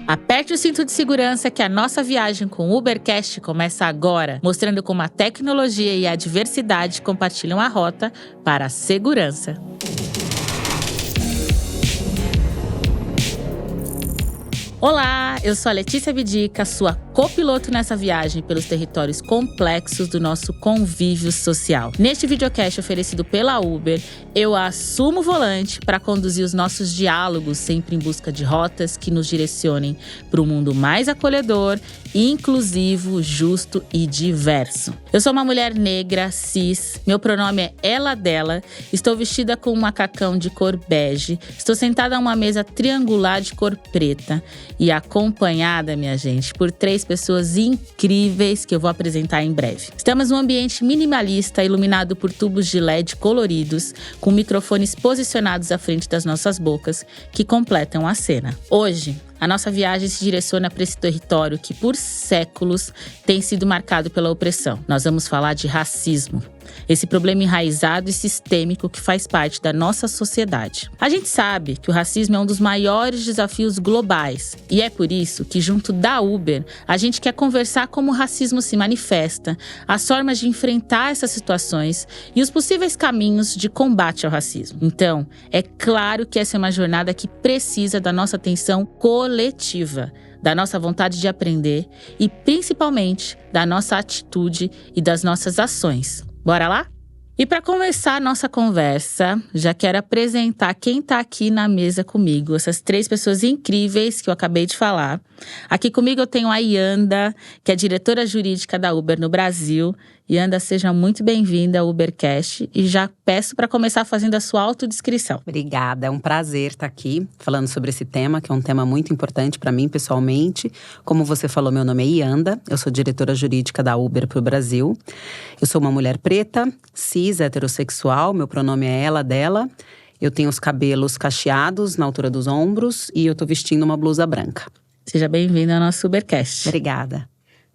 Aperte o cinto de segurança que a nossa viagem com o Ubercast começa agora, mostrando como a tecnologia e a diversidade compartilham a rota para a segurança. Olá, eu sou a Letícia Bidica, sua copiloto nessa viagem pelos territórios complexos do nosso convívio social. Neste videocast oferecido pela Uber, eu assumo o volante para conduzir os nossos diálogos, sempre em busca de rotas que nos direcionem para um mundo mais acolhedor, inclusivo, justo e diverso. Eu sou uma mulher negra, cis, meu pronome é ela, dela, estou vestida com um macacão de cor bege, estou sentada a uma mesa triangular de cor preta e acompanhada, minha gente, por 3 pessoas incríveis que eu vou apresentar em breve. Estamos num ambiente minimalista, iluminado por tubos de LED coloridos, com microfones posicionados à frente das nossas bocas, que completam a cena. Hoje, a nossa viagem se direciona para esse território que, por séculos, tem sido marcado pela opressão. Nós vamos falar de racismo. Esse problema enraizado e sistêmico que faz parte da nossa sociedade. A gente sabe que o racismo é um dos maiores desafios globais e é por isso que, junto da Uber, a gente quer conversar como o racismo se manifesta, as formas de enfrentar essas situações e os possíveis caminhos de combate ao racismo. Então, é claro que essa é uma jornada que precisa da nossa atenção coletiva, da nossa vontade de aprender e, principalmente, da nossa atitude e das nossas ações. Bora lá? E para começar a nossa conversa, já quero apresentar quem está aqui na mesa comigo, essas 3 pessoas incríveis que eu acabei de falar. Aqui comigo eu tenho a Yanda, que é diretora jurídica da Uber no Brasil. Yanda, seja muito bem-vinda ao Ubercast e já peço para começar fazendo a sua autodescrição. Obrigada, é um prazer estar aqui falando sobre esse tema, que é um tema muito importante para mim pessoalmente. Como você falou, meu nome é Yanda, eu sou diretora jurídica da Uber para o Brasil. Eu sou uma mulher preta, cis, heterossexual, meu pronome é ela, dela. Eu tenho os cabelos cacheados na altura dos ombros e eu estou vestindo uma blusa branca. Seja bem-vinda ao nosso Ubercast. Obrigada.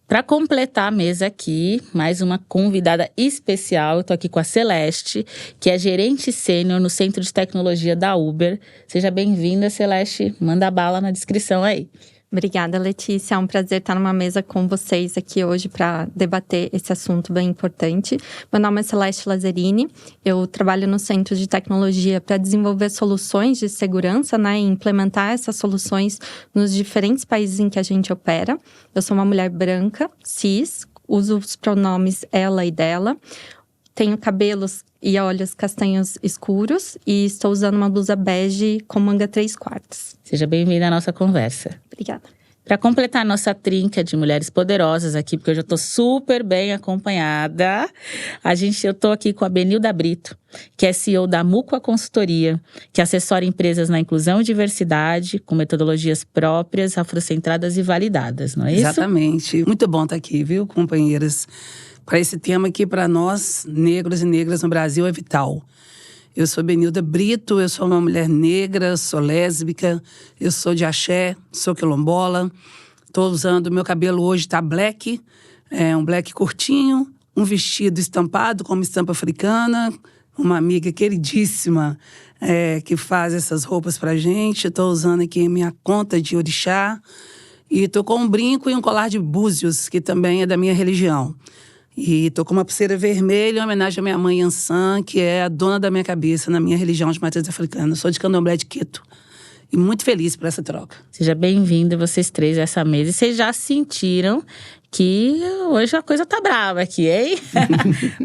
Para completar a mesa aqui, mais uma convidada especial. Eu tô aqui com a Celeste, que é gerente sênior no Centro de Tecnologia da Uber. Seja bem-vinda, Celeste. Manda bala na descrição aí. Obrigada, Letícia. É um prazer estar numa mesa com vocês aqui hoje para debater esse assunto bem importante. Meu nome é Celeste Lazzarini. Eu trabalho no Centro de Tecnologia para desenvolver soluções de segurança, e implementar essas soluções nos diferentes países em que a gente opera. Eu sou uma mulher branca, cis, uso os pronomes ela e dela. Tenho cabelos e olhos castanhos escuros e estou usando uma blusa bege com manga 3/4. Seja bem-vinda à nossa conversa. Obrigada. Para completar a nossa trinca de mulheres poderosas aqui, porque eu já estou super bem acompanhada, eu estou aqui com a Benilda Brito, que é CEO da Muqua Consultoria, que assessora empresas na inclusão e diversidade, com metodologias próprias, afrocentradas e validadas, não é isso? Exatamente. Muito bom estar aqui, viu, companheiras? Para esse tema que, para nós, negros e negras no Brasil, é vital. Eu sou Benilda Brito, eu sou uma mulher negra, sou lésbica, eu sou de axé, sou quilombola. Estou usando, meu cabelo hoje está black, um black curtinho, um vestido estampado com uma estampa africana, uma amiga queridíssima que faz essas roupas pra gente. Estou usando aqui minha conta de orixá e estou com um brinco e um colar de búzios, que também é da minha religião. E tô com uma pulseira vermelha em homenagem à minha mãe Yansan, que é a dona da minha cabeça na minha religião de matriz africana. Eu sou de Candomblé de Quito. E muito feliz por essa troca. Seja bem-vinda vocês 3 a essa mesa. E vocês já sentiram que hoje a coisa tá brava aqui, hein?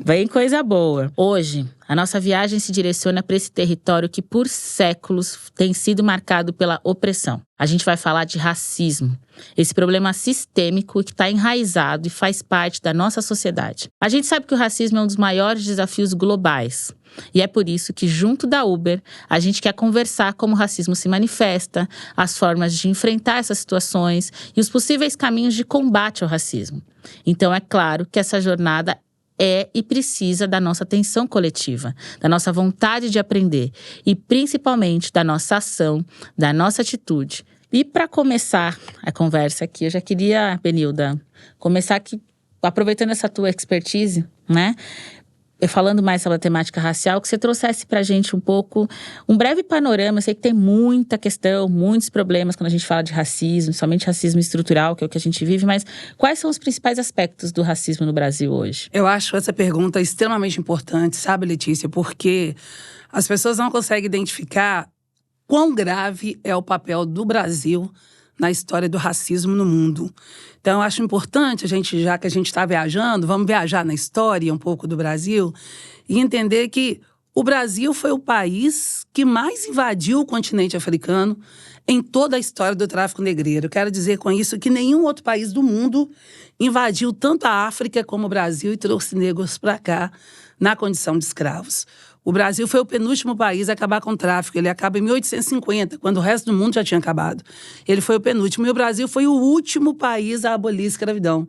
Vem coisa boa. Hoje, a nossa viagem se direciona para esse território que por séculos tem sido marcado pela opressão. A gente vai falar de racismo. Esse problema sistêmico que está enraizado e faz parte da nossa sociedade. A gente sabe que o racismo é um dos maiores desafios globais. E é por isso que, junto da Uber, a gente quer conversar como o racismo se manifesta, as formas de enfrentar essas situações e os possíveis caminhos de combate ao racismo. Então, é claro que essa jornada é e precisa da nossa atenção coletiva, da nossa vontade de aprender e, principalmente, da nossa ação, da nossa atitude. E para começar a conversa aqui, eu já queria, Benilda, começar aqui, aproveitando essa tua expertise, né? falando mais sobre a temática racial, que você trouxesse pra gente um pouco, um breve panorama. Eu sei que tem muita questão, muitos problemas quando a gente fala de racismo, somente racismo estrutural, que é o que a gente vive, mas quais são os principais aspectos do racismo no Brasil hoje? Eu acho essa pergunta extremamente importante, sabe, Letícia? Porque as pessoas não conseguem identificar quão grave é o papel do Brasil na história do racismo no mundo. Então, eu acho importante, já que a gente está viajando, vamos viajar na história um pouco do Brasil e entender que o Brasil foi o país que mais invadiu o continente africano em toda a história do tráfico negreiro. Eu quero dizer com isso que nenhum outro país do mundo invadiu tanto a África como o Brasil e trouxe negros para cá na condição de escravos. O Brasil foi o penúltimo país a acabar com o tráfico. Ele acaba em 1850, quando o resto do mundo já tinha acabado. Ele foi o penúltimo. E o Brasil foi o último país a abolir a escravidão.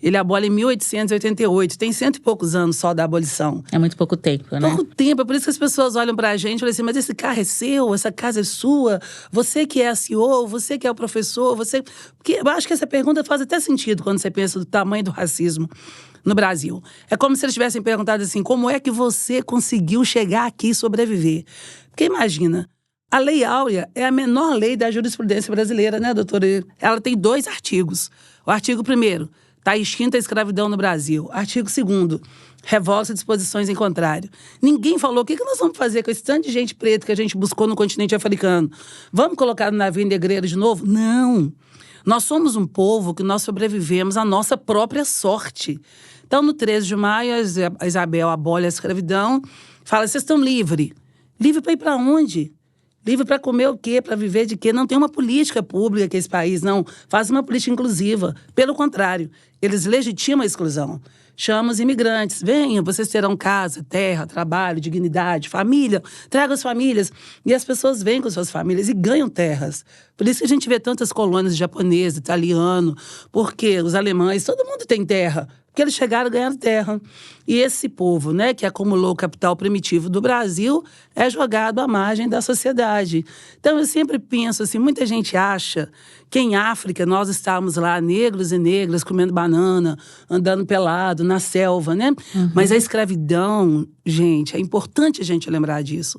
Ele abole em 1888. Tem 100 e poucos anos só da abolição. É muito pouco tempo, né? Pouco tempo. É por isso que as pessoas olham pra gente e falam assim, mas esse carro é seu, essa casa é sua, você que é a CEO, você que é o professor, você... Porque eu acho que essa pergunta faz até sentido quando você pensa do tamanho do racismo no Brasil. É como se eles tivessem perguntado assim, como é que você conseguiu chegar aqui e sobreviver? Porque imagina, a Lei Áurea é a menor lei da jurisprudência brasileira, né, doutora? Ela tem 2 artigos. O artigo 1º, está extinta a escravidão no Brasil. Artigo 2º, revoga disposições em contrário. Ninguém falou o que nós vamos fazer com esse tanto de gente preta que a gente buscou no continente africano. Vamos colocar no navio negreiro de novo? Não. Nós somos um povo que nós sobrevivemos à nossa própria sorte. Então, no 13 de maio, a Isabel abole a escravidão, fala, vocês estão livres. Livre para ir para onde? Livre para comer o quê? Para viver de quê? Não tem uma política pública que esse país não faz uma política inclusiva. Pelo contrário, eles legitimam a exclusão. Chamam os imigrantes. Venham, vocês terão casa, terra, trabalho, dignidade, família. Tragam as famílias. E as pessoas vêm com suas famílias e ganham terras. Por isso que a gente vê tantas colônias japonesas, italiano, porque os alemães, todo mundo tem terra. Porque eles chegaram e ganharam terra. E esse povo, né, que acumulou o capital primitivo do Brasil, é jogado à margem da sociedade. Então, eu sempre penso assim, muita gente acha que em África nós estávamos lá, negros e negras, comendo banana, andando pelado, na selva, né? Uhum. Mas a escravidão, gente, é importante a gente lembrar disso.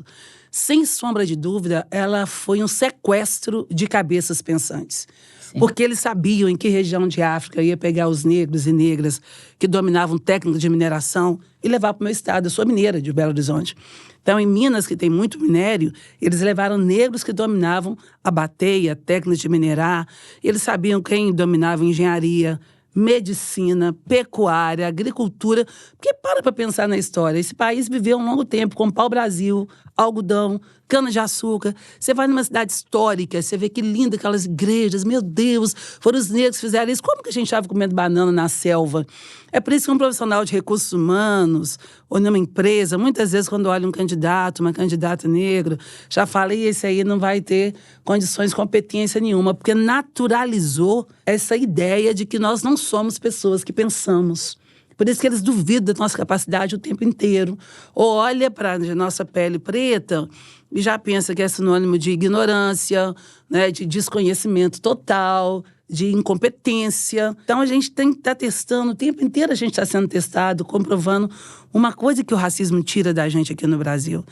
Sem sombra de dúvida, ela foi um sequestro de cabeças pensantes. Sim. Porque eles sabiam em que região de África ia pegar os negros e negras que dominavam técnicas de mineração e levar para o meu estado. Eu sou mineira de Belo Horizonte. Então, em Minas, que tem muito minério, eles levaram negros que dominavam a bateia, técnicas de minerar. Eles sabiam quem dominava engenharia, medicina, pecuária, agricultura. Porque para pensar na história. Esse país viveu um longo tempo com pau-brasil, algodão, cana-de-açúcar. Você vai numa cidade histórica, você vê que linda aquelas igrejas. Meu Deus, foram os negros que fizeram isso. Como que a gente estava comendo banana na selva? É por isso que um profissional de recursos humanos ou numa empresa, muitas vezes quando olha um candidato, uma candidata negra, já fala, e esse aí não vai ter condições de competência nenhuma, porque naturalizou essa ideia de que nós não somos pessoas que pensamos. Por isso que eles duvidam da nossa capacidade o tempo inteiro. Ou olha para a nossa pele preta e já pensa que é sinônimo de ignorância, né, de desconhecimento total, de incompetência. Então, a gente tem que estar testando, o tempo inteiro a gente está sendo testado, comprovando uma coisa que o racismo tira da gente aqui no Brasil,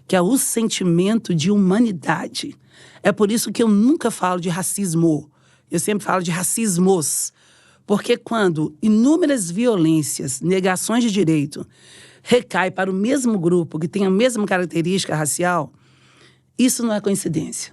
que é o sentimento de humanidade. É por isso que eu nunca falo de racismo, eu sempre falo de racismos. Porque quando inúmeras violências, negações de direito, recaem para o mesmo grupo que tem a mesma característica racial, isso não é coincidência.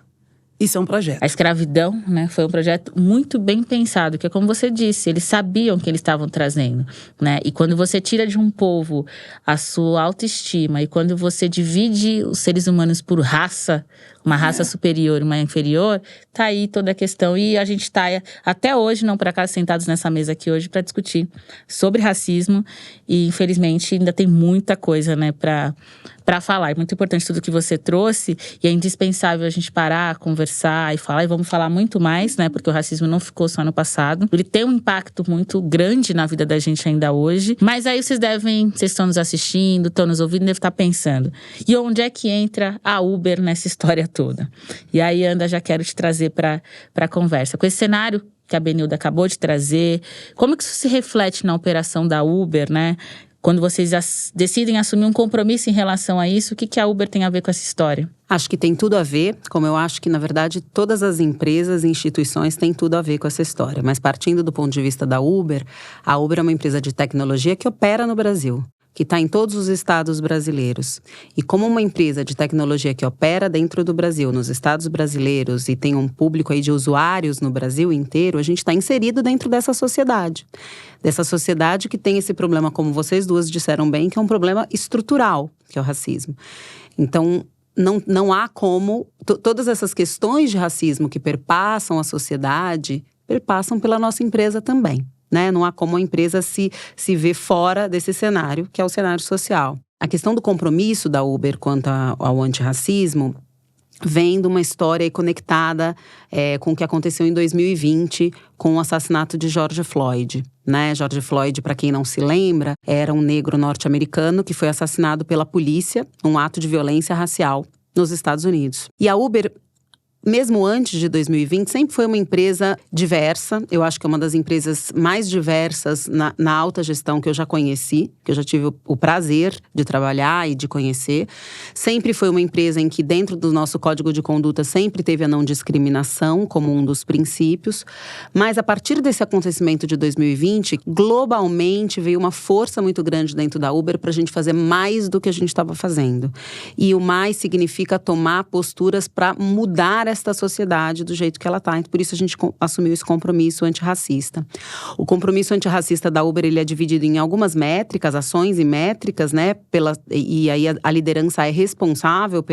Isso é um projeto. A escravidão, né, foi um projeto muito bem pensado, que é como você disse, eles sabiam o que eles estavam trazendo, né? E quando você tira de um povo a sua autoestima e quando você divide os seres humanos por raça, uma raça superior e uma inferior, tá aí toda a questão. E a gente tá até hoje, não por acaso, sentados nessa mesa aqui hoje para discutir sobre racismo. E infelizmente ainda tem muita coisa, né, para falar. É muito importante tudo que você trouxe e é indispensável a gente parar, conversar e falar. E vamos falar muito mais, né, porque o racismo não ficou só no passado. Ele tem um impacto muito grande na vida da gente ainda hoje. Mas aí vocês estão nos assistindo, estão nos ouvindo, devem estar pensando. E onde é que entra a Uber nessa história toda? E aí, Anda, já quero te trazer para a conversa. Com esse cenário que a Benilda acabou de trazer, como que isso se reflete na operação da Uber, né? quando vocês decidem assumir um compromisso em relação a isso, o que a Uber tem a ver com essa história? Acho que tem tudo a ver, como eu acho que, na verdade, todas as empresas e instituições têm tudo a ver com essa história. Mas partindo do ponto de vista da Uber, a Uber é uma empresa de tecnologia que opera no Brasil, que está em todos os estados brasileiros. E como uma empresa de tecnologia que opera dentro do Brasil, nos estados brasileiros, e tem um público aí de usuários no Brasil inteiro, a gente está inserido dentro dessa sociedade. Dessa sociedade que tem esse problema, como vocês duas disseram bem, que é um problema estrutural, que é o racismo. Então, não há como… Todas essas questões de racismo que perpassam a sociedade, perpassam pela nossa empresa também. Né? Não há como a empresa se ver fora desse cenário, que é o cenário social. A questão do compromisso da Uber quanto ao antirracismo vem de uma história conectada com o que aconteceu em 2020 com o assassinato de George Floyd. Né? George Floyd, para quem não se lembra, era um negro norte-americano que foi assassinado pela polícia num ato de violência racial nos Estados Unidos. E a Uber, mesmo antes de 2020, sempre foi uma empresa diversa. Eu acho que é uma das empresas mais diversas na alta gestão que eu já conheci, que eu já tive o prazer de trabalhar e de conhecer. Sempre foi uma empresa em que, dentro do nosso código de conduta, sempre teve a não discriminação como um dos princípios. Mas, a partir desse acontecimento de 2020, globalmente veio uma força muito grande dentro da Uber para a gente fazer mais do que a gente estava fazendo. E o mais significa tomar posturas para mudar esta sociedade do jeito que ela está. Então, por isso a gente assumiu esse compromisso antirracista. O compromisso antirracista da Uber, ele é dividido em algumas métricas, ações e métricas, né? E aí a liderança é responsável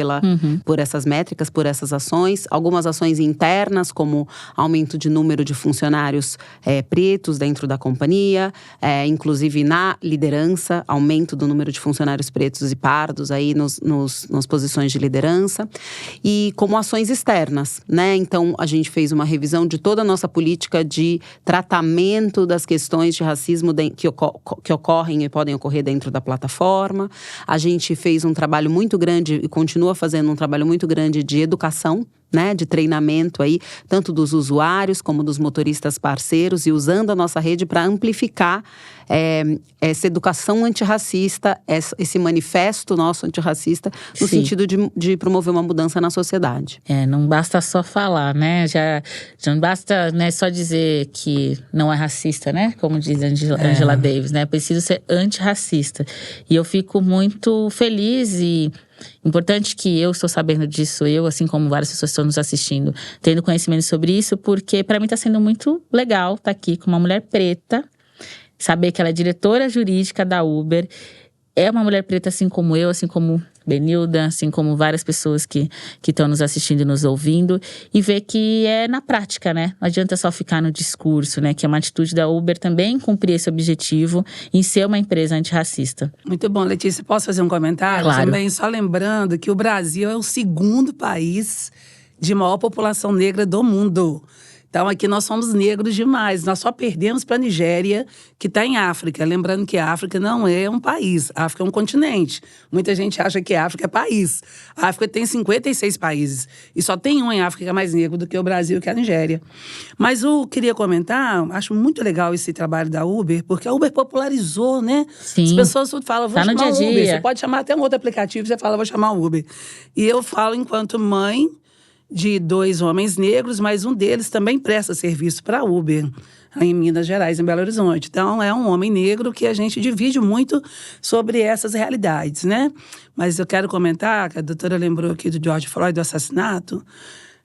por essas métricas, por essas ações. Algumas ações internas, como aumento de número de funcionários pretos dentro da companhia, inclusive na liderança, aumento do número de funcionários pretos e pardos aí nas posições de liderança. E como ações externas. Né? Então, a gente fez uma revisão de toda a nossa política de tratamento das questões de racismo que ocorrem e podem ocorrer dentro da plataforma. A gente fez um trabalho muito grande e continua fazendo um trabalho muito grande de educação, né, de treinamento aí, tanto dos usuários como dos motoristas parceiros, e usando a nossa rede para amplificar essa educação antirracista, esse manifesto nosso antirracista, no sentido de promover uma mudança na sociedade. Não basta só falar, né? Já não basta, né, só dizer que não é racista, né? Como diz Angela Davis, né? Preciso ser antirracista. E eu fico muito feliz e… Importante que eu estou sabendo disso, assim como várias pessoas estão nos assistindo, tendo conhecimento sobre isso, porque para mim está sendo muito legal estar aqui com uma mulher preta, saber que ela é diretora jurídica da Uber, é uma mulher preta assim como eu, assim como Benilda, assim como várias pessoas que estão nos assistindo e nos ouvindo, e ver que é na prática, né? Não adianta só ficar no discurso, né? Que é uma atitude da Uber também cumprir esse objetivo em ser uma empresa antirracista. Muito bom, Letícia. Posso fazer um comentário? Claro. Também, só lembrando que o Brasil é o segundo país de maior população negra do mundo. Então, aqui nós somos negros demais. Nós só perdemos para a Nigéria, que está em África. Lembrando que a África não é um país. A África é um continente. Muita gente acha que a África é país. A África tem 56 países. E só tem um em África que é mais negro do que o Brasil, que é a Nigéria. Mas eu queria comentar, acho muito legal esse trabalho da Uber, porque a Uber popularizou, né? Sim. As pessoas falam, vou chamar o Uber. Dia. Você pode chamar até um outro aplicativo, você fala, vou chamar o Uber. E eu falo enquanto mãe de 2 homens negros, mas um deles também presta serviço para a Uber, em Minas Gerais, em Belo Horizonte. Então, é um homem negro que a gente divide muito sobre essas realidades, né? Mas eu quero comentar, que a doutora lembrou aqui do George Floyd, do assassinato.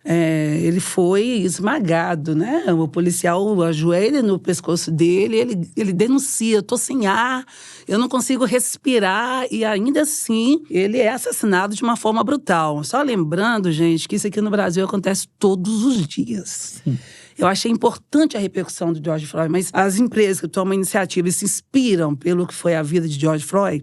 Ele foi esmagado, né? O policial ajoelha no pescoço dele, ele denuncia, eu tô sem ar, eu não consigo respirar, e ainda assim ele é assassinado de uma forma brutal. Só lembrando, gente, que isso aqui no Brasil acontece todos os dias. Sim. Eu achei importante a repercussão do George Floyd, mas as empresas que tomam iniciativa e se inspiram pelo que foi a vida de George Floyd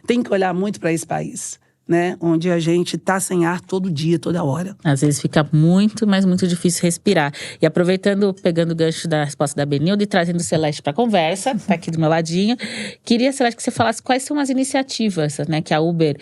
têm que olhar muito para esse país, né? Onde a gente tá sem ar todo dia, toda hora. Às vezes fica muito, mas muito difícil respirar. E aproveitando, pegando o gancho da resposta da Benilda e trazendo o Celeste para a conversa, tá aqui do meu ladinho, queria, Celeste, que você falasse quais são as iniciativas, né, que a Uber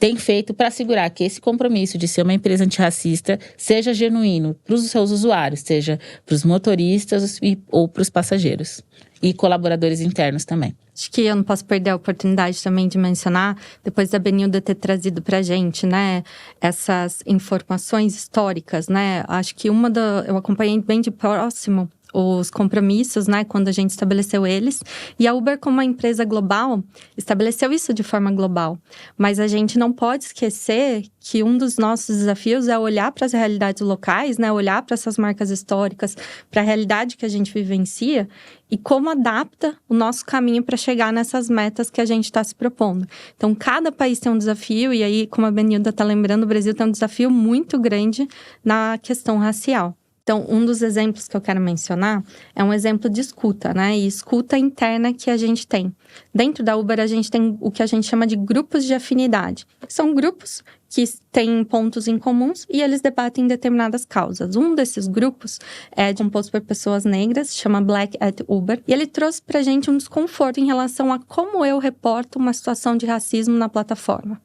tem feito para assegurar que esse compromisso de ser uma empresa antirracista seja genuíno para os seus usuários, seja para os motoristas ou para os passageiros. E colaboradores internos também. Acho que eu não posso perder a oportunidade também de mencionar, depois da Benilda ter trazido pra gente, né, essas informações históricas, né? Acho que eu acompanhei bem de próximo os compromissos, né, quando a gente estabeleceu eles. E a Uber, como uma empresa global, estabeleceu isso de forma global. Mas a gente não pode esquecer que um dos nossos desafios é olhar para as realidades locais, né, olhar para essas marcas históricas, para a realidade que a gente vivencia e como adapta o nosso caminho para chegar nessas metas que a gente está se propondo. Então, cada país tem um desafio, e aí, como a Benilda está lembrando, o Brasil tem um desafio muito grande na questão racial. Então, um dos exemplos que eu quero mencionar é um exemplo de escuta, né? E escuta interna que a gente tem. Dentro da Uber, a gente tem o que a gente chama de grupos de afinidade. São grupos que têm pontos em comuns e eles debatem determinadas causas. Um desses grupos é composto por pessoas negras, chama Black at Uber. E ele trouxe pra gente um desconforto em relação a como eu reporto uma situação de racismo na plataforma.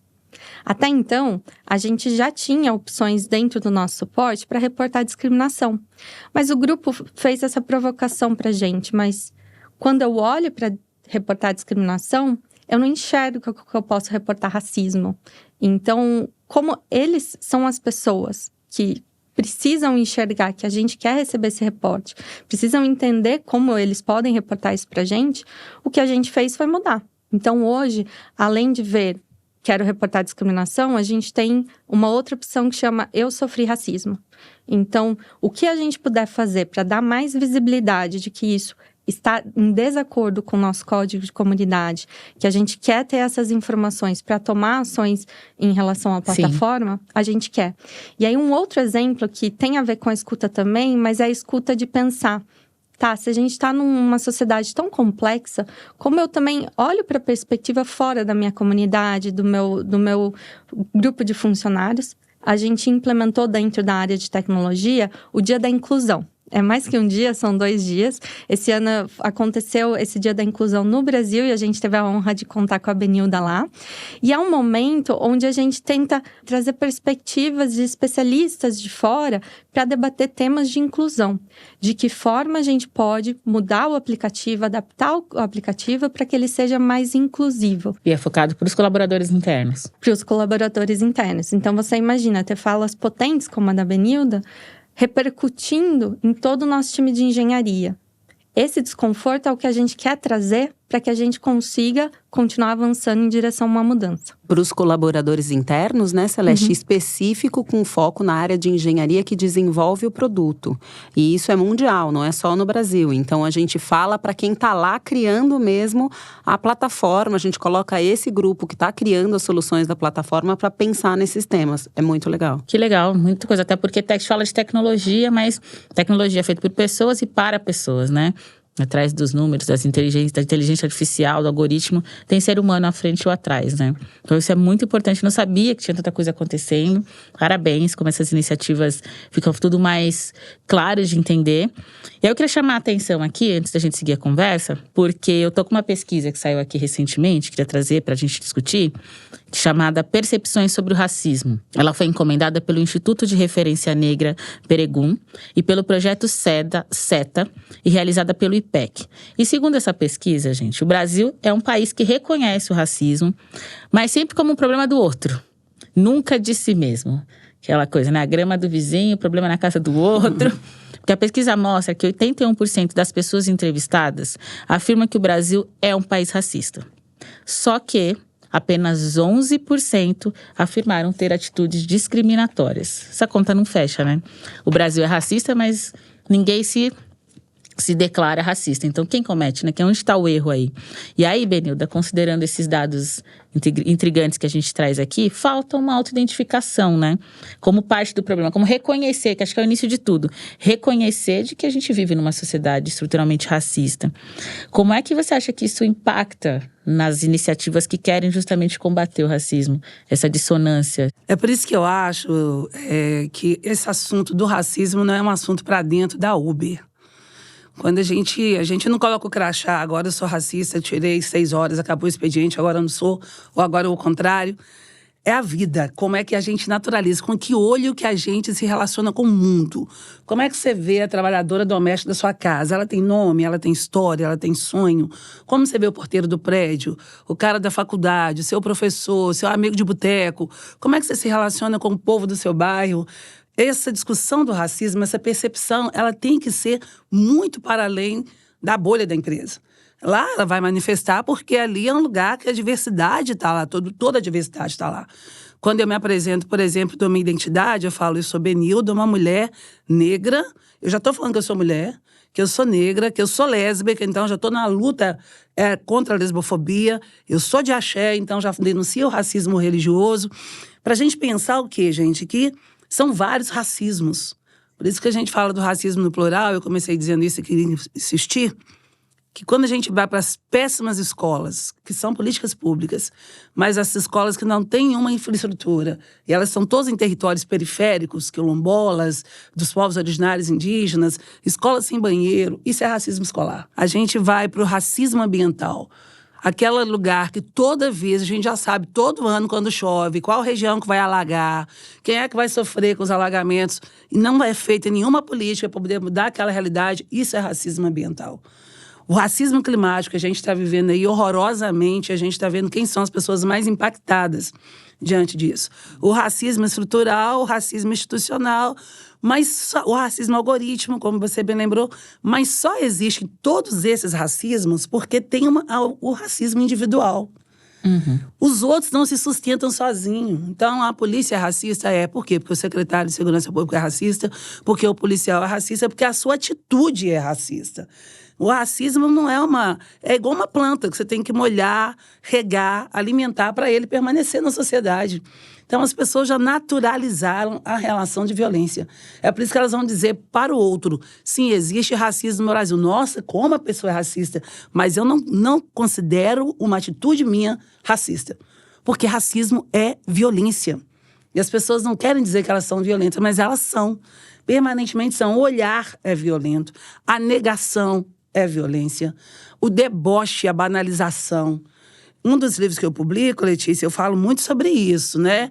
Até então, a gente já tinha opções dentro do nosso suporte para reportar discriminação. Mas o grupo fez essa provocação para a gente. Mas quando eu olho para reportar discriminação, eu não enxergo que eu posso reportar racismo. Então, como eles são as pessoas que precisam enxergar que a gente quer receber esse reporte, precisam entender como eles podem reportar isso para a gente, o que a gente fez foi mudar. Então, hoje, além de ver quero reportar discriminação, a gente tem uma outra opção que chama Eu Sofri Racismo. Então, o que a gente puder fazer para dar mais visibilidade de que isso está em desacordo com o nosso código de comunidade, que a gente quer ter essas informações para tomar ações em relação à plataforma, sim, a gente quer. E aí, um outro exemplo que tem a ver com a escuta também, mas é a escuta de pensar. Tá, se a gente está numa sociedade tão complexa, como eu também olho para a perspectiva fora da minha comunidade, do meu grupo de funcionários, a gente implementou dentro da área de tecnologia o Dia da Inclusão. É mais que um dia, são 2 dias. Esse ano aconteceu esse Dia da Inclusão no Brasil e a gente teve a honra de contar com a Benilda lá. E é um momento onde a gente tenta trazer perspectivas de especialistas de fora para debater temas de inclusão. De que forma a gente pode mudar o aplicativo, adaptar o aplicativo para que ele seja mais inclusivo. E é focado para os colaboradores internos. Para os colaboradores internos. Então, você imagina ter falas potentes como a da Benilda, repercutindo em todo o nosso time de engenharia. Esse desconforto é o que a gente quer trazer para que a gente consiga continuar avançando em direção a uma mudança. Para os colaboradores internos, né, Celeste, específico com foco na área de engenharia que desenvolve o produto. E isso é mundial, não é só no Brasil. Então, a gente fala para quem está lá criando mesmo a plataforma. A gente coloca esse grupo que está criando as soluções da plataforma para pensar nesses temas. É muito legal. Que legal, muita coisa. Até porque Tech fala de tecnologia, mas tecnologia é feita por pessoas e para pessoas, né? Atrás dos números, da inteligência artificial, do algoritmo, tem ser humano à frente ou atrás, né? Então isso é muito importante. Eu não sabia que tinha tanta coisa acontecendo. Parabéns, como essas iniciativas ficam tudo mais claras de entender. E aí eu queria chamar a atenção aqui, antes da gente seguir a conversa, porque eu tô com uma pesquisa que saiu aqui recentemente, queria trazer pra gente discutir, chamada Percepções sobre o Racismo. Ela foi encomendada pelo Instituto de Referência Negra Peregun e pelo projeto SETA e realizada pelo IPEC. E segundo essa pesquisa, gente, o Brasil é um país que reconhece o racismo, mas sempre como um problema do outro, nunca de si mesmo. Aquela coisa, né? A grama do vizinho, o problema na casa do outro. Porque a pesquisa mostra que 81% das pessoas entrevistadas afirmam que o Brasil é um país racista. Só que apenas 11% afirmaram ter atitudes discriminatórias. Essa conta não fecha, né? O Brasil é racista, mas ninguém se declara racista. Então, quem comete, né? Onde está o erro aí? E aí, Benilda, considerando esses dados intrigantes que a gente traz aqui, falta uma autoidentificação, né? Como parte do problema, como reconhecer, que acho que é o início de tudo. Reconhecer de que a gente vive numa sociedade estruturalmente racista. Como é que você acha que isso impacta nas iniciativas que querem justamente combater o racismo, essa dissonância? É por isso que eu acho que esse assunto do racismo não é um assunto para dentro da Uber. Quando a gente não coloca o crachá, agora eu sou racista, tirei 6 horas, acabou o expediente, agora eu não sou, ou agora é o contrário. é a vida. Como é que a gente naturaliza, com que olho que a gente se relaciona com o mundo. Como é que você vê a trabalhadora doméstica da sua casa? Ela tem nome, ela tem história, ela tem sonho. Como você vê o porteiro do prédio, o cara da faculdade, o seu professor, seu amigo de boteco? Como é que você se relaciona com o povo do seu bairro? Essa discussão do racismo, essa percepção, ela tem que ser muito para além da bolha da empresa. Lá ela vai manifestar porque ali é um lugar que a diversidade está lá, toda a diversidade está lá. Quando eu me apresento, por exemplo, da minha identidade, eu falo, eu sou Benilda, uma mulher negra. Eu já estou falando que eu sou mulher, que eu sou negra, que eu sou lésbica, então já estou na luta contra a lesbofobia. Eu sou de axé, então já denuncio o racismo religioso. Para a gente pensar o quê, gente? Que são vários racismos. Por isso que a gente fala do racismo no plural, eu comecei dizendo isso e queria insistir, que quando a gente vai para as péssimas escolas, que são políticas públicas, mas essas escolas que não têm uma infraestrutura, e elas são todas em territórios periféricos, quilombolas, dos povos originários indígenas, escolas sem banheiro, isso é racismo escolar. A gente vai para o racismo ambiental, aquele lugar que toda vez a gente já sabe, todo ano quando chove, qual região que vai alagar, quem é que vai sofrer com os alagamentos, e não é feita nenhuma política para poder mudar aquela realidade, isso é racismo ambiental. O racismo climático que a gente está vivendo aí horrorosamente, a gente está vendo quem são as pessoas mais impactadas diante disso. O racismo estrutural, o racismo institucional, mas o racismo algoritmo, como você bem lembrou, mas só existem todos esses racismos porque tem o racismo individual. Uhum. Os outros não se sustentam sozinhos. Então, a polícia é racista? Por quê? Porque o secretário de Segurança Pública é racista, porque o policial é racista, porque a sua atitude é racista. O racismo não é igual uma planta que você tem que molhar, regar, alimentar para ele permanecer na sociedade. Então, as pessoas já naturalizaram a relação de violência. É por isso que elas vão dizer para o outro, sim, existe racismo no Brasil. Nossa, como a pessoa é racista. Mas eu não considero uma atitude minha racista. Porque racismo é violência. E as pessoas não querem dizer que elas são violentas, mas elas são. Permanentemente são. O olhar é violento. A negação é violência. O deboche, a banalização. Um dos livros que eu publico, Letícia, eu falo muito sobre isso, né?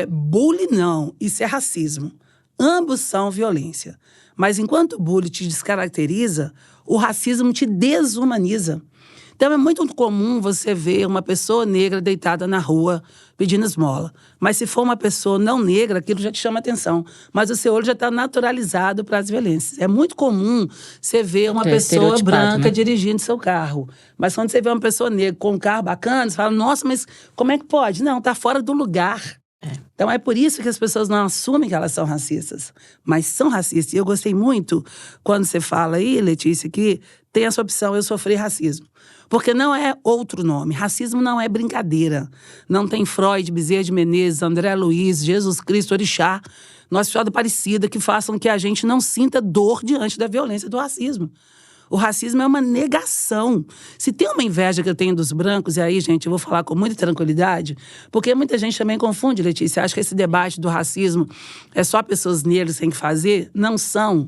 Bullying não, isso é racismo. Ambos são violência. Mas enquanto o bullying te descaracteriza, o racismo te desumaniza. Então é muito comum você ver uma pessoa negra deitada na rua pedindo esmola. Mas se for uma pessoa não negra, aquilo já te chama atenção. Mas o seu olho já está naturalizado para as violências. É muito comum você ver uma pessoa branca, né, dirigindo seu carro. Mas quando você vê uma pessoa negra com um carro bacana, você fala, nossa, mas como é que pode? Não, está fora do lugar. Então é por isso que as pessoas não assumem que elas são racistas. Mas são racistas. E eu gostei muito quando você fala aí, Letícia, que tem essa opção, eu sofri racismo. Porque não é outro nome. Racismo não é brincadeira. Não tem Freud, Bezerra de Menezes, André Luiz, Jesus Cristo, Orixá, Nossa Senhora Aparecida, que façam que a gente não sinta dor diante da violência do racismo. O racismo é uma negação. Se tem uma inveja que eu tenho dos brancos, e aí, gente, eu vou falar com muita tranquilidade, porque muita gente também confunde, Letícia, acha que esse debate do racismo é só pessoas negras que têm que fazer. Não são.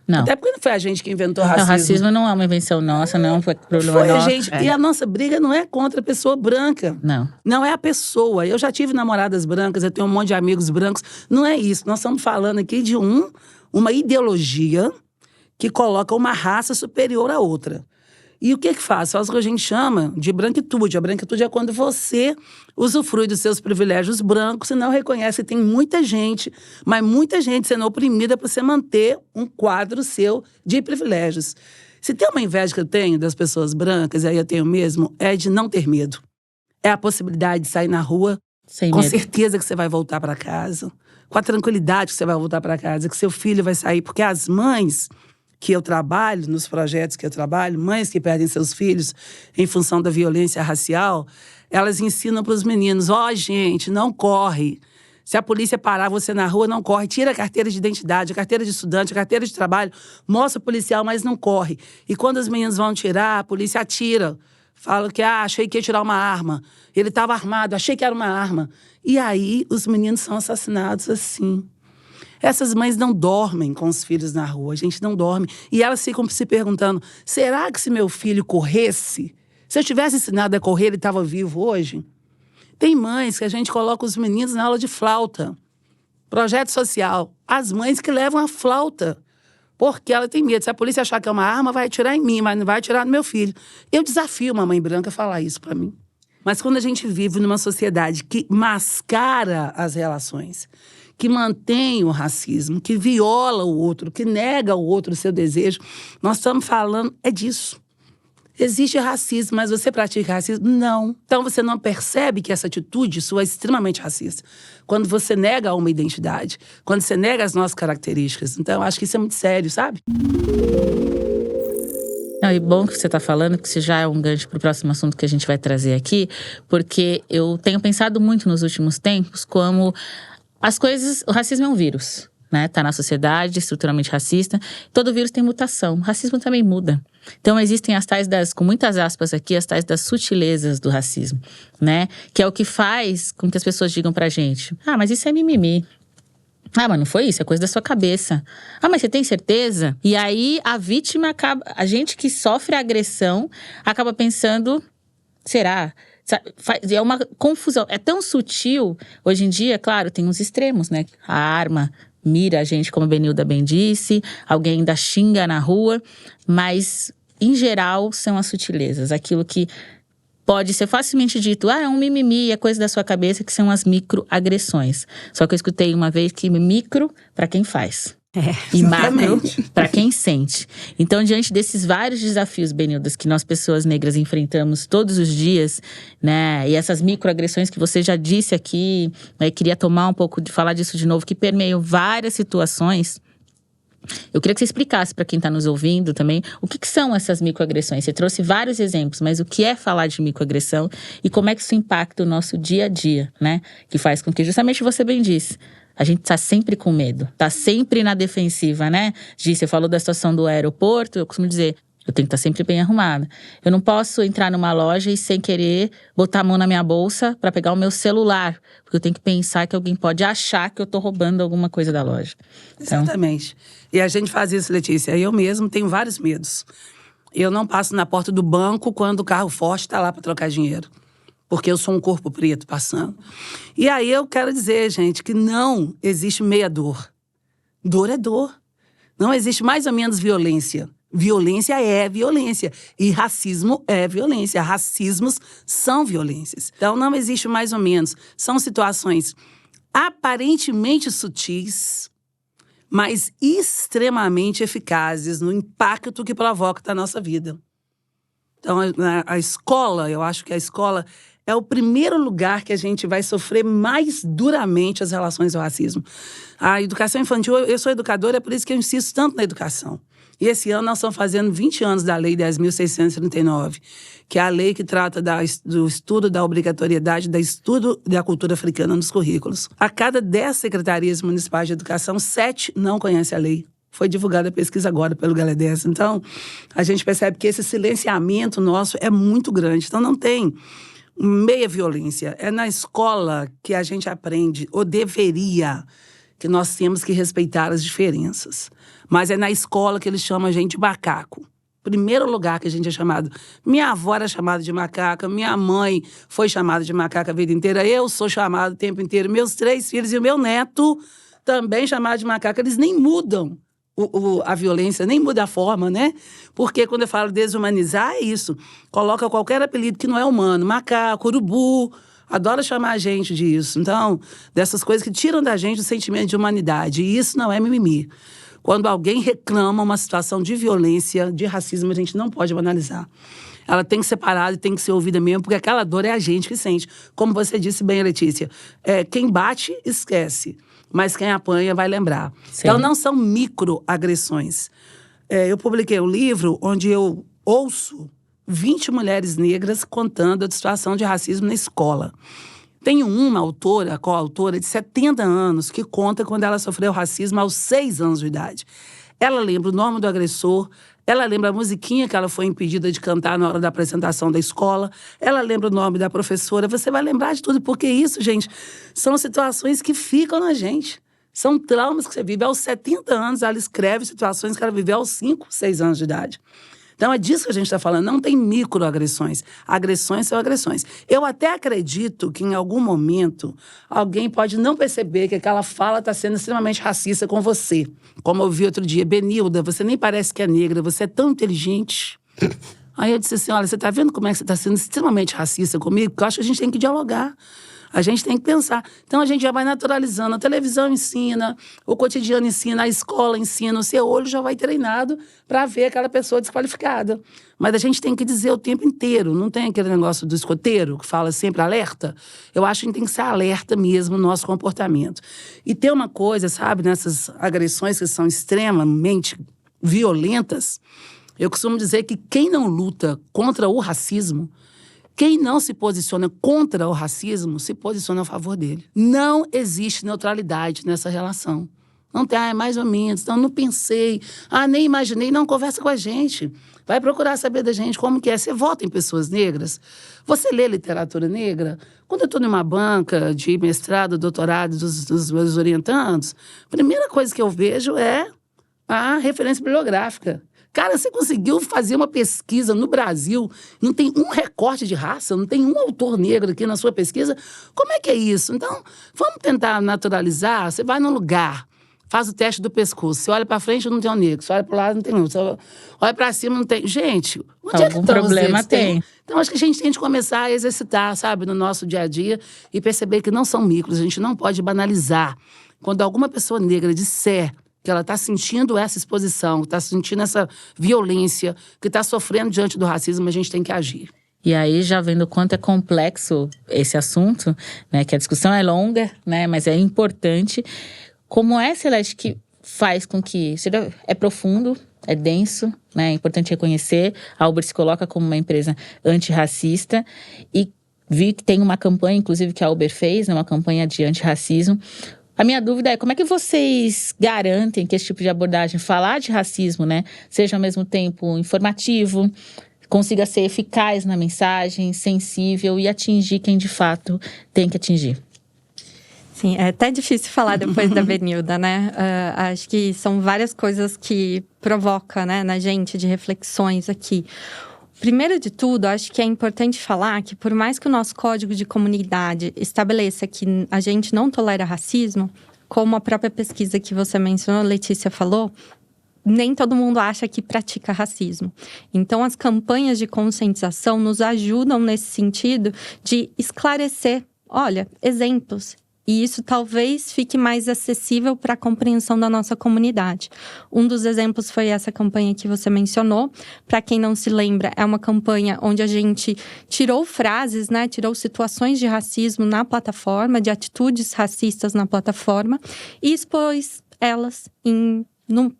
Não. Até porque não foi a gente que inventou o racismo. O racismo não é uma invenção nossa, não foi problema nosso. Gente, e a nossa briga não é contra a pessoa branca. Não. Não é a pessoa. Eu já tive namoradas brancas, eu tenho um monte de amigos brancos. Não é isso. Nós estamos falando aqui de uma ideologia que coloca uma raça superior à outra. E o que faz? Faz o que a gente chama de branquitude. A branquitude é quando você usufrui dos seus privilégios brancos e não reconhece que tem muita gente, mas muita gente sendo oprimida para você manter um quadro seu de privilégios. Se tem uma inveja que eu tenho das pessoas brancas, e aí eu tenho mesmo, é de não ter medo. É a possibilidade de sair na rua sem com medo. certeza que você vai voltar para casa, com a tranquilidade que você vai voltar para casa, que seu filho vai sair, porque as mães que eu trabalho, nos projetos que eu trabalho, mães que perdem seus filhos em função da violência racial, elas ensinam para os meninos, gente, não corre. Se a polícia parar você na rua, não corre. Tira a carteira de identidade, a carteira de estudante, a carteira de trabalho, mostra o policial, mas não corre. E quando os meninos vão tirar, a polícia atira. Fala que, achei que ia tirar uma arma. Ele estava armado, achei que era uma arma. E aí, os meninos são assassinados assim. Essas mães não dormem com os filhos na rua, a gente não dorme. E elas ficam se perguntando, será que se meu filho corresse, se eu tivesse ensinado a correr, ele estava vivo hoje? Tem mães que a gente coloca os meninos na aula de flauta. Projeto social. As mães que levam a flauta. Porque ela tem medo. Se a polícia achar que é uma arma, vai atirar em mim, mas não vai atirar no meu filho. Eu desafio uma mãe branca a falar isso pra mim. Mas quando a gente vive numa sociedade que mascara as relações, que mantém o racismo, que viola o outro, que nega ao outro o seu desejo, nós estamos falando disso. Existe racismo, mas você pratica racismo? Não. Então você não percebe que essa atitude sua é extremamente racista. Quando você nega uma identidade, quando você nega as nossas características. Então eu acho que isso é muito sério, sabe? Não, e bom que você está falando, que isso já é um gancho para o próximo assunto que a gente vai trazer aqui, porque eu tenho pensado muito nos últimos tempos como as coisas… O racismo é um vírus, né? Tá na sociedade, estruturalmente racista. Todo vírus tem mutação. O racismo também muda. Então existem as tais das, com muitas aspas aqui, as tais das sutilezas do racismo, né? Que é o que faz com que as pessoas digam pra gente: ah, mas isso é mimimi. Ah, mas não foi isso, é coisa da sua cabeça. Ah, mas você tem certeza? E aí a vítima acaba… A gente que sofre a agressão acaba pensando… Será? É uma confusão. É tão sutil. Hoje em dia, claro, tem uns extremos, né? A arma mira a gente, como a Benilda bem disse. Alguém ainda xinga na rua. Mas, em geral, são as sutilezas. Aquilo que pode ser facilmente dito, ah, é um mimimi, é coisa da sua cabeça, que são as microagressões. Só que eu escutei uma vez que micro, para quem faz. E macro, para quem sente. Então, diante desses vários desafios, Benildas, que nós pessoas negras enfrentamos todos os dias, né? E essas microagressões que você já disse aqui, né, queria tomar um pouco de falar disso de novo, que permeiam várias situações. Eu queria que você explicasse para quem está nos ouvindo também o que são essas microagressões. Você trouxe vários exemplos, mas o que é falar de microagressão e como é que isso impacta o nosso dia a dia, né? Que faz com que, justamente você bem disse, a gente tá sempre com medo, tá sempre na defensiva, né? Gi, você falou da situação do aeroporto, eu costumo dizer, eu tenho que estar sempre bem arrumada. Eu não posso entrar numa loja e, sem querer, botar a mão na minha bolsa para pegar o meu celular. Porque eu tenho que pensar que alguém pode achar que eu tô roubando alguma coisa da loja. Então… Exatamente. E a gente faz isso, Letícia. Eu mesmo tenho vários medos. Eu não passo na porta do banco quando o carro forte tá lá para trocar dinheiro. Porque eu sou um corpo preto passando. E aí eu quero dizer, gente, que não existe meia dor. Dor é dor. Não existe mais ou menos violência. Violência é violência. E racismo é violência. Racismos são violências. Então não existe mais ou menos. São situações aparentemente sutis, mas extremamente eficazes no impacto que provoca na nossa vida. Então a escola, eu acho que a escola é o primeiro lugar que a gente vai sofrer mais duramente as relações ao racismo. A educação infantil, eu sou educadora, é por isso que eu insisto tanto na educação. E esse ano nós estamos fazendo 20 anos da Lei 10.639, que é a lei que trata do estudo da obrigatoriedade do estudo da cultura africana nos currículos. A cada 10 secretarias municipais de educação, 7 não conhecem a lei. Foi divulgada a pesquisa agora pelo Galedes. Então, a gente percebe que esse silenciamento nosso é muito grande. Então, não tem meia violência. É na escola que a gente aprende, ou deveria, que nós temos que respeitar as diferenças. Mas é na escola que eles chamam a gente de macaco. Primeiro lugar que a gente é chamado. Minha avó era chamada de macaca, minha mãe foi chamada de macaca a vida inteira, eu sou chamado o tempo inteiro, meus 3 filhos e o meu neto também chamado de macaca. Eles nem mudam a violência, nem muda a forma, né? Porque quando eu falo desumanizar, é isso. Coloca qualquer apelido que não é humano. Macaco, urubu, adora chamar a gente disso. Então, dessas coisas que tiram da gente o sentimento de humanidade. E isso não é mimimi. Quando alguém reclama uma situação de violência, de racismo, a gente não pode banalizar. Ela tem que ser parada e tem que ser ouvida mesmo, porque aquela dor é a gente que sente. Como você disse bem, Letícia, quem bate, esquece. Mas quem apanha vai lembrar. Sim. Então, não são microagressões. Eu publiquei um livro onde eu ouço 20 mulheres negras contando a situação de racismo na escola. Tem uma autora, coautora, de 70 anos, que conta quando ela sofreu racismo aos 6 anos de idade. Ela lembra o nome do agressor, ela lembra a musiquinha que ela foi impedida de cantar na hora da apresentação da escola, ela lembra o nome da professora. Você vai lembrar de tudo, porque isso, gente, são situações que ficam na gente. São traumas que você vive. Aos 70 anos, ela escreve situações que ela viveu aos 5, 6 anos de idade. Então, é disso que a gente está falando. Não tem microagressões. Agressões são agressões. Eu até acredito que, em algum momento, alguém pode não perceber que aquela fala está sendo extremamente racista com você. Como eu vi outro dia, Benilda, você nem parece que é negra, você é tão inteligente. Aí eu disse assim, olha, você está vendo como é que você está sendo extremamente racista comigo? Porque eu acho que a gente tem que dialogar. A gente tem que pensar. Então, a gente já vai naturalizando. A televisão ensina, o cotidiano ensina, a escola ensina. O seu olho já vai treinado para ver aquela pessoa desqualificada. Mas a gente tem que dizer o tempo inteiro. Não tem aquele negócio do escoteiro que fala sempre alerta. Eu acho que a gente tem que ser alerta mesmo no nosso comportamento. E tem uma coisa, sabe, nessas agressões que são extremamente violentas, eu costumo dizer que quem não luta contra o racismo, quem não se posiciona contra o racismo, se posiciona a favor dele. Não existe neutralidade nessa relação. Não tem, é mais ou menos, não pensei, nem imaginei. Não, conversa com a gente. Vai procurar saber da gente como que é. Você vota em pessoas negras? Você lê literatura negra? Quando eu estou numa banca de mestrado, doutorado dos meus orientandos, a primeira coisa que eu vejo é a referência bibliográfica. Cara, você conseguiu fazer uma pesquisa no Brasil, não tem um recorte de raça, não tem um autor negro aqui na sua pesquisa. Como é que é isso? Então, vamos tentar naturalizar. Você vai num lugar, faz o teste do pescoço. Você olha para frente, não tem um negro. Você olha para o lado, não tem um. Você olha para cima, não tem. Gente, onde algum problema tem. Então, acho que a gente tem que começar a exercitar, sabe, no nosso dia a dia e perceber que não são micros. A gente não pode banalizar. Quando alguma pessoa negra disser que ela está sentindo essa exposição, está sentindo essa violência, que está sofrendo diante do racismo, a gente tem que agir. E aí, já vendo o quanto é complexo esse assunto, né, que a discussão é longa, né, mas é importante, como é, Celeste, que faz com que… É profundo, é denso, né, é importante reconhecer, a Uber se coloca como uma empresa antirracista e vi que tem uma campanha, inclusive, que a Uber fez, né, uma campanha de antirracismo. A minha dúvida é como é que vocês garantem que esse tipo de abordagem, falar de racismo, né, seja ao mesmo tempo informativo, consiga ser eficaz na mensagem, sensível e atingir quem de fato tem que atingir? Sim, é até difícil falar depois da Benilda, né? Acho que são várias coisas que provoca, né, na gente de reflexões aqui. Primeiro de tudo, acho que é importante falar que por mais que o nosso código de comunidade estabeleça que a gente não tolera racismo, como a própria pesquisa que você mencionou, Letícia falou, nem todo mundo acha que pratica racismo. Então, as campanhas de conscientização nos ajudam nesse sentido de esclarecer, olha, exemplos. E isso talvez fique mais acessível para a compreensão da nossa comunidade. Um dos exemplos foi essa campanha que você mencionou. Para quem não se lembra, é uma campanha onde a gente tirou frases, né? Tirou situações de racismo na plataforma, de atitudes racistas na plataforma e expôs elas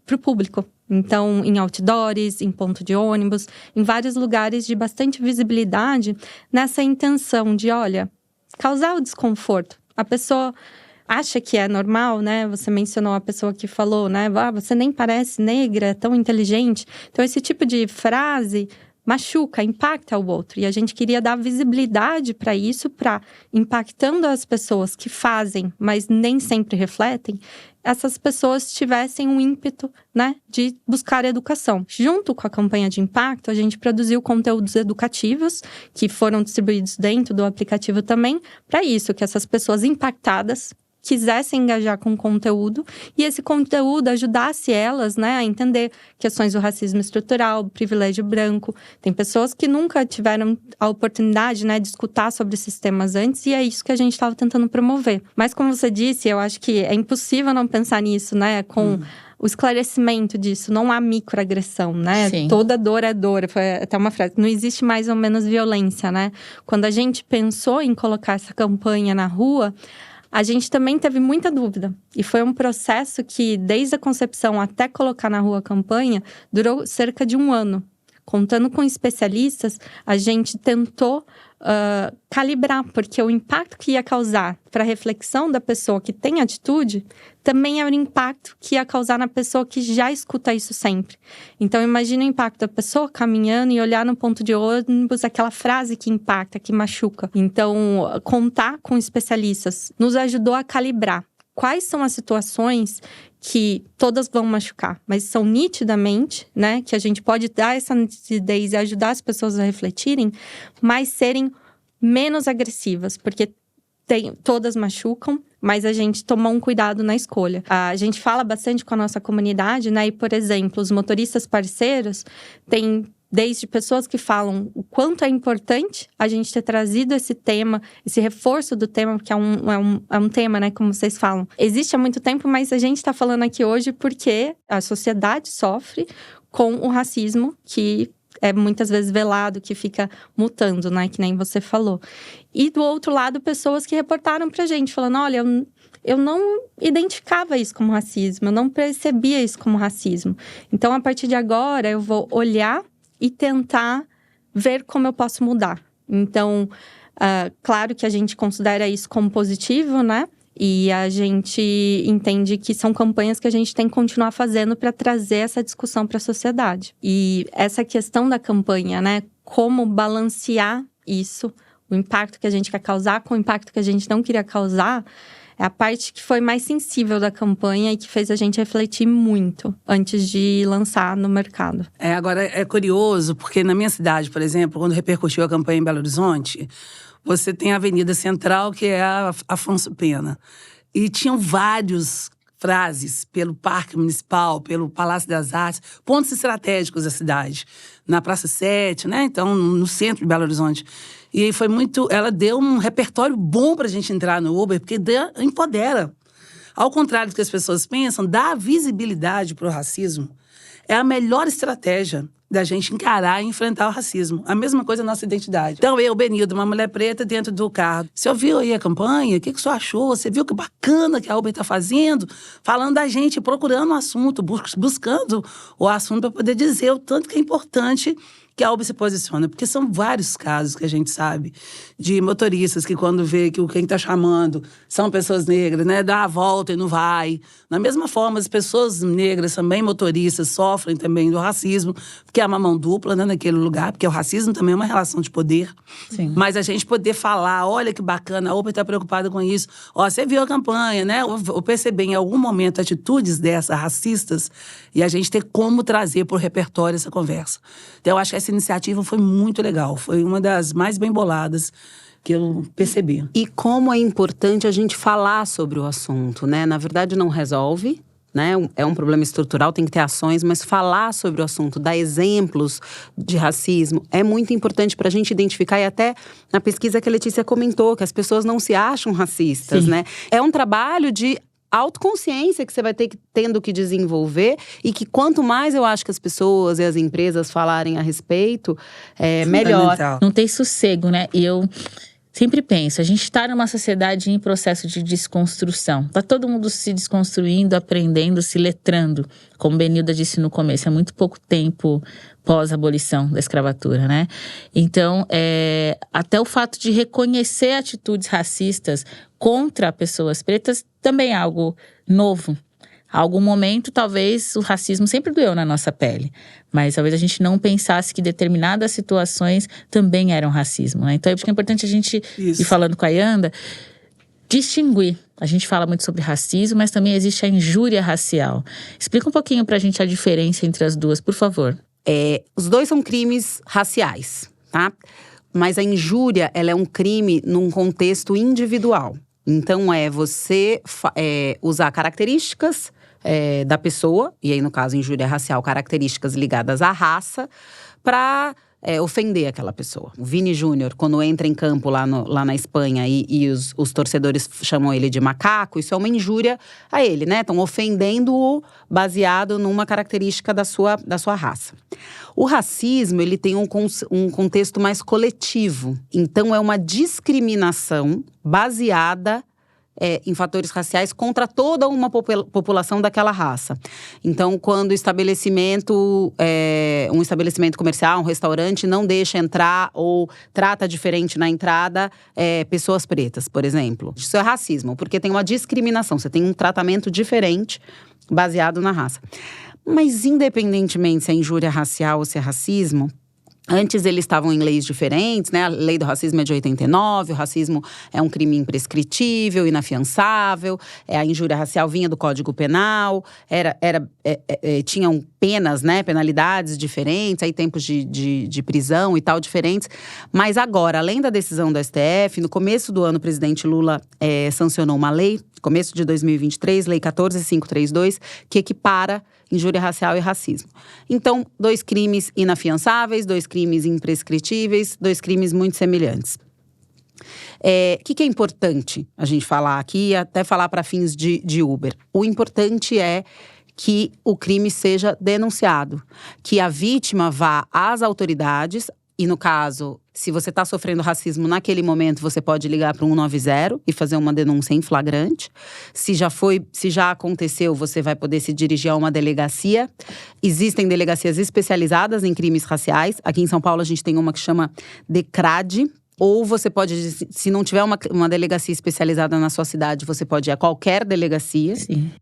para o público. Então, em outdoors, em ponto de ônibus, em vários lugares de bastante visibilidade, nessa intenção de, olha, causar o desconforto. A pessoa acha que é normal, né? Você mencionou a pessoa que falou, né? Você nem parece negra, é tão inteligente. Então, esse tipo de frase machuca, impacta o outro. E a gente queria dar visibilidade para isso, para impactando as pessoas que fazem, mas nem sempre refletem, essas pessoas tivessem um ímpeto, né, de buscar educação. Junto com a campanha de impacto, a gente produziu conteúdos educativos que foram distribuídos dentro do aplicativo também, para isso, que essas pessoas impactadas quisessem engajar com o conteúdo e esse conteúdo ajudasse elas, né, a entender questões do racismo estrutural, do privilégio branco. Tem pessoas que nunca tiveram a oportunidade, né, de escutar sobre esses temas antes e é isso que a gente estava tentando promover. Mas como você disse, eu acho que é impossível não pensar nisso, né, com o esclarecimento disso. Não há microagressão, né? Sim. Toda dor é dor. Foi até uma frase. Não existe mais ou menos violência, né? Quando a gente pensou em colocar essa campanha na rua, a gente também teve muita dúvida. E foi um processo que, desde a concepção até colocar na rua a campanha, durou cerca de 1 ano. Contando com especialistas, a gente tentou calibrar, porque o impacto que ia causar para a reflexão da pessoa que tem atitude, também é o impacto que ia causar na pessoa que já escuta isso sempre. Então, imagina o impacto da pessoa caminhando e olhar no ponto de ônibus aquela frase que impacta, que machuca. Então, contar com especialistas nos ajudou a calibrar quais são as situações que todas vão machucar, mas são nitidamente, né, que a gente pode dar essa nitidez e ajudar as pessoas a refletirem, mas serem menos agressivas, porque todas machucam, mas a gente tomou um cuidado na escolha. A gente fala bastante com a nossa comunidade, né, e, por exemplo, os motoristas parceiros têm desde pessoas que falam o quanto é importante a gente ter trazido esse tema, esse reforço do tema, porque é um tema, né, como vocês falam. Existe há muito tempo, mas a gente está falando aqui hoje porque a sociedade sofre com o racismo que é muitas vezes velado, que fica mutando, né, que nem você falou. E do outro lado, pessoas que reportaram pra gente, falando, olha, eu não identificava isso como racismo, eu não percebia isso como racismo. Então, a partir de agora, eu vou olhar e tentar ver como eu posso mudar. Então, claro que a gente considera isso como positivo, né? E a gente entende que são campanhas que a gente tem que continuar fazendo para trazer essa discussão para a sociedade. E essa questão da campanha, né? Como balancear isso, o impacto que a gente quer causar com o impacto que a gente não queria causar, é a parte que foi mais sensível da campanha e que fez a gente refletir muito antes de lançar no mercado. Agora, é curioso, porque na minha cidade, por exemplo, quando repercutiu a campanha em Belo Horizonte, você tem a Avenida Central, que é a Afonso Pena. E tinham várias frases pelo Parque Municipal, pelo Palácio das Artes, pontos estratégicos da cidade. Na Praça 7, né? Então, no centro de Belo Horizonte. E aí foi muito... Ela deu um repertório bom pra gente entrar no Uber, porque empodera. Ao contrário do que as pessoas pensam, dar visibilidade pro racismo é a melhor estratégia da gente encarar e enfrentar o racismo. A mesma coisa na nossa identidade. Então, eu, Benilda, uma mulher preta dentro do carro. Você ouviu aí a campanha? O que você achou? Você viu que bacana que a Uber está fazendo? Falando da gente, procurando o assunto, buscando o assunto para poder dizer o tanto que é importante que a Uber se posiciona. Porque são vários casos que a gente sabe de motoristas que quando vê que quem está chamando são pessoas negras, né? Dá a volta e não vai. Da mesma forma, as pessoas negras também, motoristas, sofrem também do racismo, porque há uma mão dupla, né, naquele lugar, porque o racismo também é uma relação de poder. Sim. Mas a gente poder falar, olha que bacana, a Uber está preocupada com isso. Ó, você viu a campanha, né? Eu percebi em algum momento atitudes dessas racistas e a gente ter como trazer por repertório essa conversa. Então, eu acho que essa iniciativa foi muito legal. Foi uma das mais bem boladas que eu percebi. E como é importante a gente falar sobre o assunto, né? Na verdade, não resolve, né? É um problema estrutural, tem que ter ações, mas falar sobre o assunto, dar exemplos de racismo é muito importante para a gente identificar. E até na pesquisa que a Letícia comentou, que as pessoas não se acham racistas, né? É um trabalho de autoconsciência que você vai tendo que desenvolver e que quanto mais eu acho que as pessoas e as empresas falarem a respeito, melhor. Não tem sossego, né? E eu sempre penso, a gente está numa sociedade em processo de desconstrução. Tá todo mundo se desconstruindo, aprendendo, se letrando. Como Benilda disse no começo, é muito pouco tempo pós-abolição da escravatura, né? Então, até o fato de reconhecer atitudes racistas contra pessoas pretas também é algo novo. Há algum momento, talvez, o racismo sempre doeu na nossa pele. Mas talvez a gente não pensasse que determinadas situações também eram racismo, né? Então, eu acho que é importante a gente ir falando com a Yanda, distinguir. A gente fala muito sobre racismo, mas também existe a injúria racial. Explica um pouquinho pra gente a diferença entre as duas, por favor. Os dois são crimes raciais, tá? Mas a injúria, ela é um crime num contexto individual. Então, você usar características da pessoa, e aí no caso, injúria racial, características ligadas à raça, para ofender aquela pessoa. O Vini Júnior, quando entra em campo lá na Espanha e os torcedores chamam ele de macaco, isso é uma injúria a ele, né? Estão ofendendo-o baseado numa característica da sua raça. O racismo, ele tem um contexto mais coletivo. Então, é uma discriminação baseada em fatores raciais contra toda uma população daquela raça. Então, quando um estabelecimento comercial, um restaurante, não deixa entrar ou trata diferente na entrada pessoas pretas, por exemplo. Isso é racismo, porque tem uma discriminação, você tem um tratamento diferente baseado na raça. Mas, independentemente se é injúria racial ou se é racismo, Antes eles estavam em leis diferentes, né? A lei do racismo é de 89, o racismo é um crime imprescritível, inafiançável, a injúria racial vinha do Código Penal, tinham penas, né? Penalidades diferentes, aí tempos de prisão e tal diferentes. Mas agora, além da decisão do STF, no começo do ano o presidente Lula sancionou uma lei, começo de 2023, Lei 14.532, que equipara injúria racial e racismo. Então, 2 crimes inafiançáveis, 2 crimes imprescritíveis, 2 crimes muito semelhantes. O que é importante a gente falar aqui, até falar para fins de Uber? O importante é que o crime seja denunciado, que a vítima vá às autoridades. E no caso, se você está sofrendo racismo naquele momento, você pode ligar para o 190 e fazer uma denúncia em flagrante. Se já aconteceu, você vai poder se dirigir a uma delegacia. Existem delegacias especializadas em crimes raciais. Aqui em São Paulo a gente tem uma que chama DECRAD. Ou você pode, se não tiver uma delegacia especializada na sua cidade, você pode ir a qualquer delegacia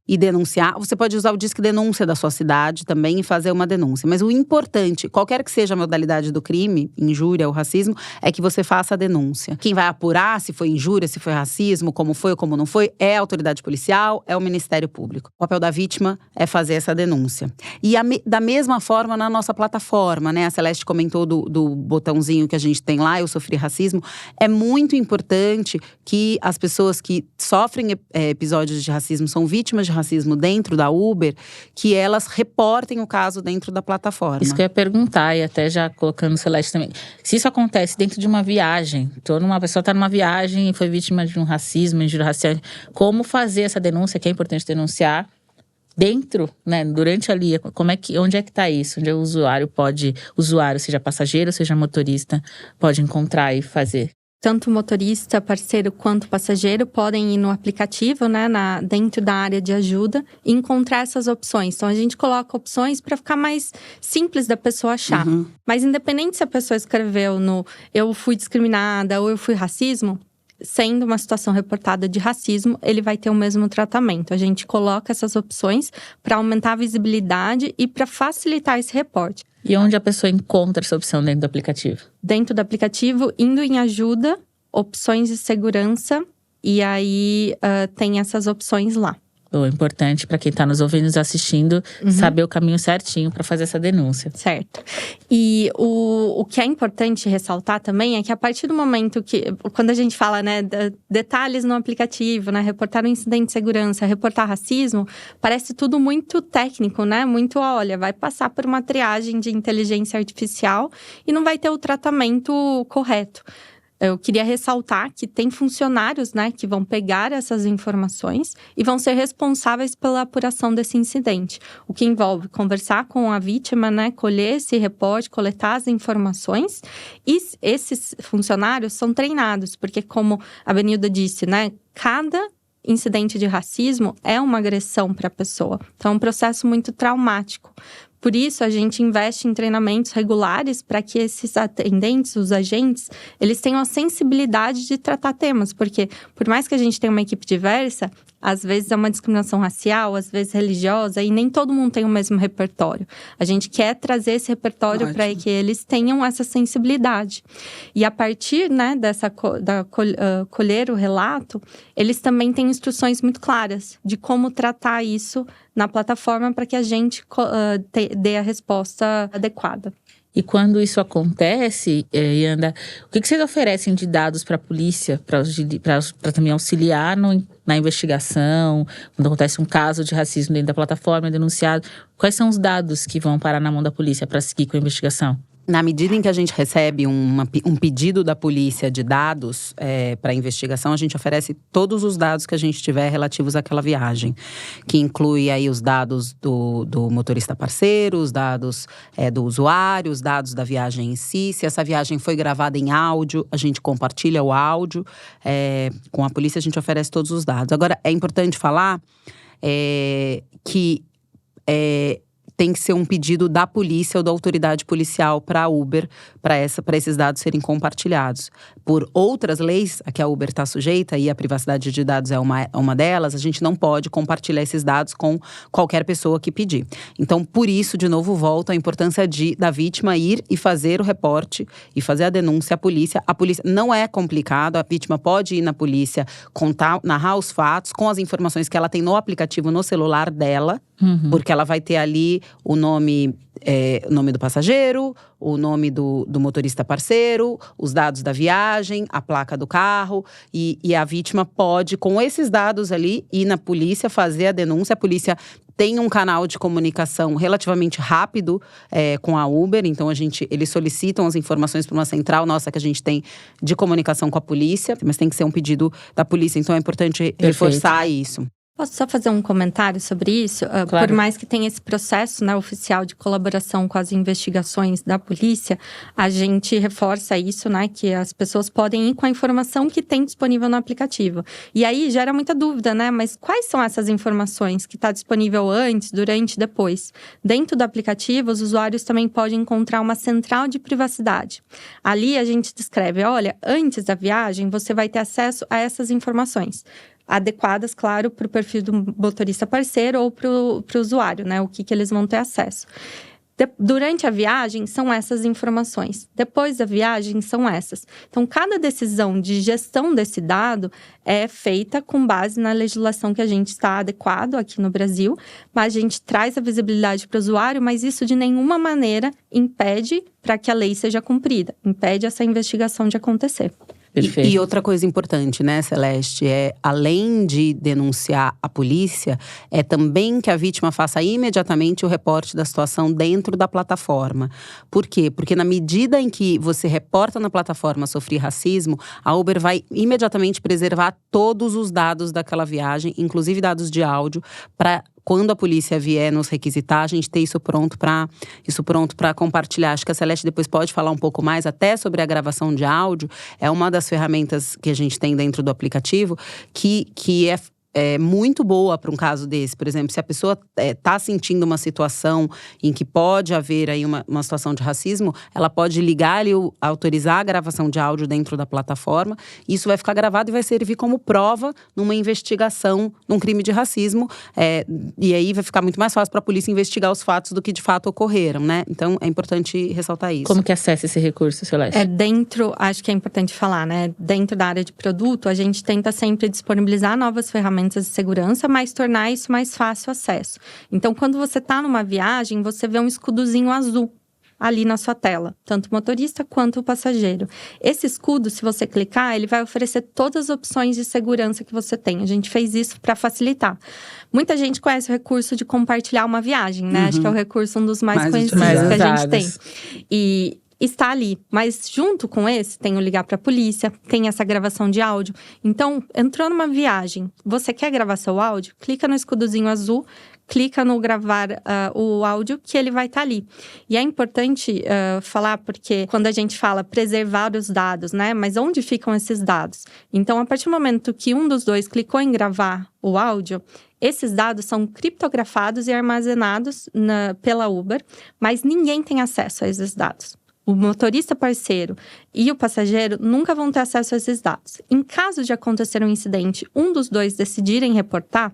e denunciar. Você pode usar o Disque Denúncia da sua cidade também e fazer uma denúncia. Mas o importante, qualquer que seja a modalidade do crime, injúria ou racismo, é que você faça a denúncia. Quem vai apurar se foi injúria, se foi racismo, como foi ou como não foi, é a autoridade policial, é o Ministério Público. O papel da vítima é fazer essa denúncia. E da mesma forma na nossa plataforma, né? A Celeste comentou do botãozinho que a gente tem lá, Eu Sofri Racismo. É muito importante que as pessoas que sofrem episódios de racismo, são vítimas de racismo dentro da Uber, que elas reportem o caso dentro da plataforma. Isso que eu ia perguntar, e até já colocando o Celeste também. Se isso acontece dentro de uma viagem, uma pessoa está numa viagem e foi vítima de um racismo, injúria racial, como fazer essa denúncia, que é importante denunciar, dentro, né, durante ali, onde é que está isso? Onde o usuário, seja passageiro, seja motorista, pode encontrar e fazer? Tanto o motorista, parceiro, quanto passageiro podem ir no aplicativo, né, dentro da área de ajuda e encontrar essas opções. Então, a gente coloca opções para ficar mais simples da pessoa achar. Uhum. Mas independente se a pessoa escreveu no eu fui discriminada ou eu fui racismo, sendo uma situação reportada de racismo, ele vai ter o mesmo tratamento. A gente coloca essas opções para aumentar a visibilidade e para facilitar esse reporte. E onde a pessoa encontra essa opção dentro do aplicativo? Dentro do aplicativo, indo em ajuda, opções de segurança, e aí tem essas opções lá. O importante para quem está nos ouvindo e nos assistindo, saber o caminho certinho para fazer essa denúncia. Certo. E o que é importante ressaltar também é que a partir do momento quando a gente fala, né, detalhes no aplicativo, né, reportar um incidente de segurança, reportar racismo, parece tudo muito técnico, né? Muito, vai passar por uma triagem de inteligência artificial e não vai ter o tratamento correto. Eu queria ressaltar que tem funcionários, né, que vão pegar essas informações e vão ser responsáveis pela apuração desse incidente. O que envolve conversar com a vítima, né, colher esse reporte, coletar as informações. E esses funcionários são treinados, porque como a Benilda disse, né, cada incidente de racismo é uma agressão para a pessoa. Então, é um processo muito traumático. Por isso, a gente investe em treinamentos regulares para que esses atendentes, os agentes, eles tenham a sensibilidade de tratar temas. Porque, por mais que a gente tenha uma equipe diversa, às vezes é uma discriminação racial, às vezes religiosa, e nem todo mundo tem o mesmo repertório. A gente quer trazer esse repertório para que eles tenham essa sensibilidade. E a partir, né, colher o relato, eles também têm instruções muito claras de como tratar isso na plataforma para que a gente dê a resposta adequada. E quando isso acontece, Yanda, o que vocês oferecem de dados para a polícia, para também auxiliar na investigação, quando acontece um caso de racismo dentro da plataforma, denunciado? Quais são os dados que vão parar na mão da polícia para seguir com a investigação? Na medida em que a gente recebe um pedido da polícia de dados para investigação, a gente oferece todos os dados que a gente tiver relativos àquela viagem. Que inclui aí os dados do motorista parceiro, os dados do usuário, os dados da viagem em si. Se essa viagem foi gravada em áudio, a gente compartilha o áudio. Com a polícia, a gente oferece todos os dados. Agora, é importante falar que tem que ser um pedido da polícia ou da autoridade policial para a Uber, para esses dados serem compartilhados. Por outras leis a que a Uber está sujeita, e a privacidade de dados é uma delas, a gente não pode compartilhar esses dados com qualquer pessoa que pedir. Então, por isso, de novo, volto à importância da vítima ir e fazer o reporte e fazer a denúncia à polícia. A polícia não é complicado, a vítima pode ir na polícia, contar, narrar os fatos com as informações que ela tem no aplicativo, no celular dela, porque ela vai ter ali o nome do passageiro, o nome do motorista parceiro, os dados da viagem, a placa do carro. E a vítima pode, com esses dados ali, ir na polícia, fazer a denúncia. A polícia tem um canal de comunicação relativamente rápido com a Uber. Então, eles solicitam as informações para uma central nossa que a gente tem de comunicação com a polícia. Mas tem que ser um pedido da polícia. Então, é importante reforçar isso. Posso só fazer um comentário sobre isso? Claro. Por mais que tenha esse processo, né, oficial de colaboração com as investigações da polícia, a gente reforça isso, né, que as pessoas podem ir com a informação que tem disponível no aplicativo. E aí gera muita dúvida, né? Mas quais são essas informações que está disponível antes, durante e depois? Dentro do aplicativo, os usuários também podem encontrar uma central de privacidade. Ali a gente descreve, olha, antes da viagem você vai ter acesso a essas informações. Adequadas, claro, para o perfil do motorista parceiro ou para o usuário, né? O que eles vão ter acesso. Durante a viagem, são essas informações. Depois da viagem, são essas. Então, cada decisão de gestão desse dado é feita com base na legislação que a gente está adequado aqui no Brasil, mas a gente traz a visibilidade para o usuário, mas isso de nenhuma maneira impede para que a lei seja cumprida, impede essa investigação de acontecer. E outra coisa importante, né, Celeste, além de denunciar a polícia, é também que a vítima faça imediatamente o reporte da situação dentro da plataforma. Por quê? Porque na medida em que você reporta na plataforma sofrer racismo, a Uber vai imediatamente preservar todos os dados daquela viagem, inclusive dados de áudio, para quando a polícia vier nos requisitar, a gente ter isso pronto para compartilhar. Acho que a Celeste depois pode falar um pouco mais até sobre a gravação de áudio. É uma das ferramentas que a gente tem dentro do aplicativo que é muito boa para um caso desse. Por exemplo, se a pessoa está sentindo uma situação em que pode haver aí uma situação de racismo, ela pode ligar e autorizar a gravação de áudio dentro da plataforma. Isso vai ficar gravado e vai servir como prova numa investigação, num crime de racismo. E aí vai ficar muito mais fácil para a polícia investigar os fatos do que de fato ocorreram, né? Então, é importante ressaltar isso. Como que acessa esse recurso, Celeste? Acho que é importante falar, né? Dentro da área de produto, a gente tenta sempre disponibilizar novas ferramentas de segurança, mas tornar isso mais fácil acesso. Então, quando você está numa viagem, você vê um escudozinho azul ali na sua tela, tanto o motorista quanto o passageiro. Esse escudo, se você clicar, ele vai oferecer todas as opções de segurança que você tem. A gente fez isso para facilitar. Muita gente conhece o recurso de compartilhar uma viagem, né? Acho que é o recurso um dos mais conhecidos que a gente tem. E está ali, mas junto com esse tem o ligar para a polícia, tem essa gravação de áudio. Então, entrou numa viagem, você quer gravar seu áudio? Clica no escudozinho azul, clica no gravar o áudio, que ele vai estar ali. E é importante falar, porque quando a gente fala preservar os dados, né? Mas onde ficam esses dados? Então, a partir do momento que um dos dois clicou em gravar o áudio, esses dados são criptografados e armazenados pela Uber, mas ninguém tem acesso a esses dados. O motorista parceiro e o passageiro nunca vão ter acesso a esses dados. Em caso de acontecer um incidente, um dos dois decidirem reportar,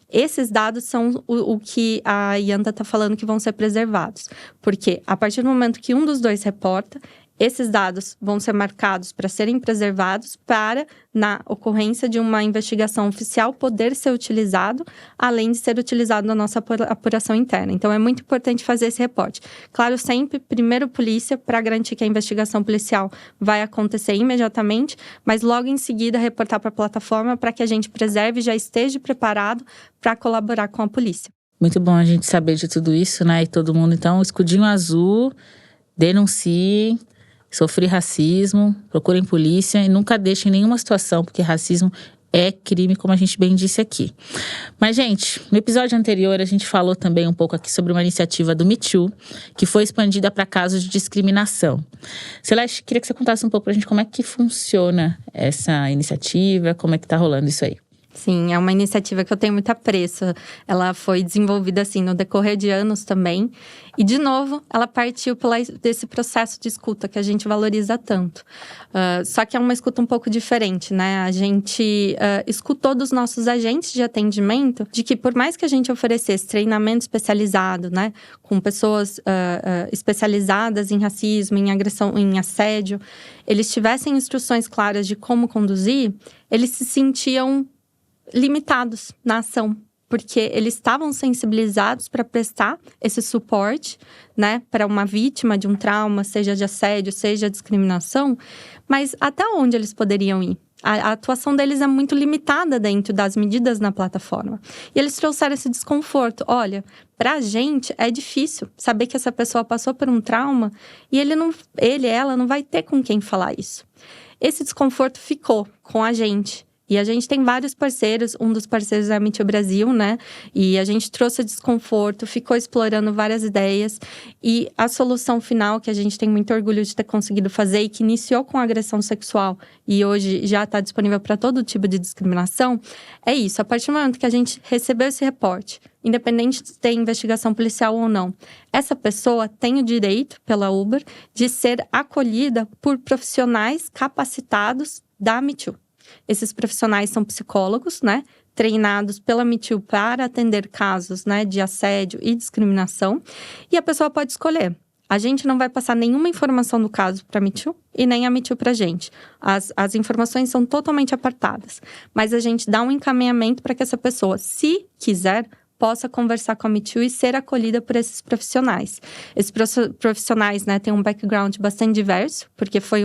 esses dados são o que a Yanda está falando que vão ser preservados. Porque a partir do momento que um dos dois reporta, esses dados vão ser marcados para serem preservados para, na ocorrência de uma investigação oficial, poder ser utilizado, além de ser utilizado na nossa apuração interna. Então, é muito importante fazer esse reporte. Claro, sempre, primeiro polícia, para garantir que a investigação policial vai acontecer imediatamente, mas logo em seguida reportar para a plataforma para que a gente preserve e já esteja preparado para colaborar com a polícia. Muito bom a gente saber de tudo isso, né? E todo mundo, então, escudinho azul, denuncie. Sofrer racismo, procurem polícia e nunca deixem nenhuma situação, porque racismo é crime, como a gente bem disse aqui. Mas, gente, no episódio anterior a gente falou também um pouco aqui sobre uma iniciativa do Me Too, que foi expandida para casos de discriminação. Celeste, queria que você contasse um pouco pra gente como é que funciona essa iniciativa, como é que tá rolando isso aí. Sim, é uma iniciativa que eu tenho muito apreço. Ela foi desenvolvida assim no decorrer de anos também. E, de novo, ela partiu desse processo de escuta que a gente valoriza tanto. Só que é uma escuta um pouco diferente, né? A gente escutou dos nossos agentes de atendimento de que, por mais que a gente oferecesse treinamento especializado, né? Com pessoas especializadas em racismo, em agressão, em assédio, eles tivessem instruções claras de como conduzir, eles se sentiam limitados na ação, porque eles estavam sensibilizados para prestar esse suporte, né, para uma vítima de um trauma, seja de assédio, seja de discriminação, mas até onde eles poderiam ir? A atuação deles é muito limitada dentro das medidas na plataforma. E eles trouxeram esse desconforto. Olha, pra gente é difícil saber que essa pessoa passou por um trauma e ela não vai ter com quem falar isso. Esse desconforto ficou com a gente. E a gente tem vários parceiros, um dos parceiros é a Me Too Brasil, né? E a gente trouxe desconforto, ficou explorando várias ideias. E a solução final, que a gente tem muito orgulho de ter conseguido fazer e que iniciou com agressão sexual e hoje já está disponível para todo tipo de discriminação, é isso. A partir do momento que a gente recebeu esse reporte, independente de ter investigação policial ou não, essa pessoa tem o direito, pela Uber, de ser acolhida por profissionais capacitados da Me Too. Esses profissionais são psicólogos, né? Treinados pela Me Too para atender casos, né, de assédio e discriminação. E a pessoa pode escolher. A gente não vai passar nenhuma informação do caso para a Me Too e nem a Me Too para a gente. As informações são totalmente apartadas. Mas a gente dá um encaminhamento para que essa pessoa, se quiser, possa conversar com a Me Too e ser acolhida por esses profissionais. Esses profissionais, né, têm um background bastante diverso, porque foi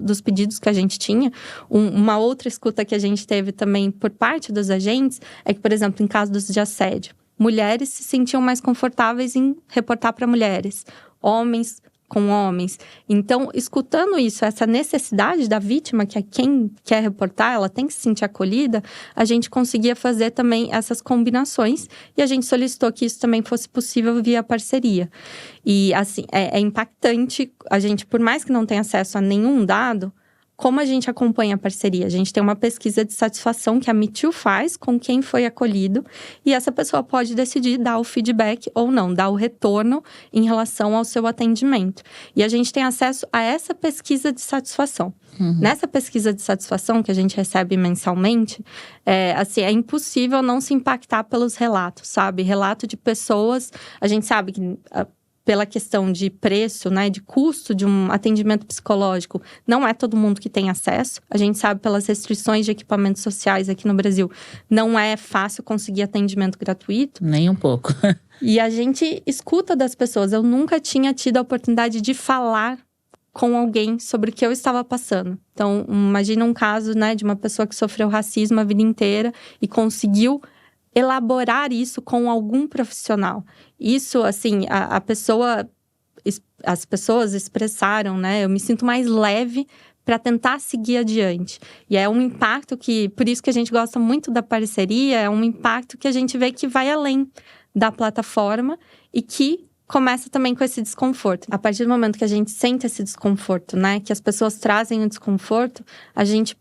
dos pedidos que a gente tinha. Uma outra escuta que a gente teve também por parte dos agentes é que, por exemplo, em casos de assédio, mulheres se sentiam mais confortáveis em reportar para mulheres, homens com homens. Então, escutando isso, essa necessidade da vítima, que é quem quer reportar, ela tem que se sentir acolhida, a gente conseguia fazer também essas combinações e a gente solicitou que isso também fosse possível via parceria. E, assim, é impactante, a gente, por mais que não tenha acesso a nenhum dado, como a gente acompanha a parceria? A gente tem uma pesquisa de satisfação que a Me Too faz com quem foi acolhido e essa pessoa pode decidir dar o feedback ou não, dar o retorno em relação ao seu atendimento. E a gente tem acesso a essa pesquisa de satisfação. Nessa pesquisa de satisfação que a gente recebe mensalmente, é impossível não se impactar pelos relatos, sabe? Relato de pessoas, a gente sabe que pela questão de preço, né, de custo de um atendimento psicológico, não é todo mundo que tem acesso. A gente sabe pelas restrições de equipamentos sociais aqui no Brasil, não é fácil conseguir atendimento gratuito. Nem um pouco. E a gente escuta das pessoas. Eu nunca tinha tido a oportunidade de falar com alguém sobre o que eu estava passando. Então, imagina um caso, né, de uma pessoa que sofreu racismo a vida inteira e conseguiu elaborar isso com algum profissional. Isso, assim, as pessoas expressaram, né? Eu me sinto mais leve para tentar seguir adiante. E é um impacto que, por isso que a gente gosta muito da parceria, é um impacto que a gente vê que vai além da plataforma e que começa também com esse desconforto. A partir do momento que a gente sente esse desconforto, né? Que as pessoas trazem o desconforto, a gente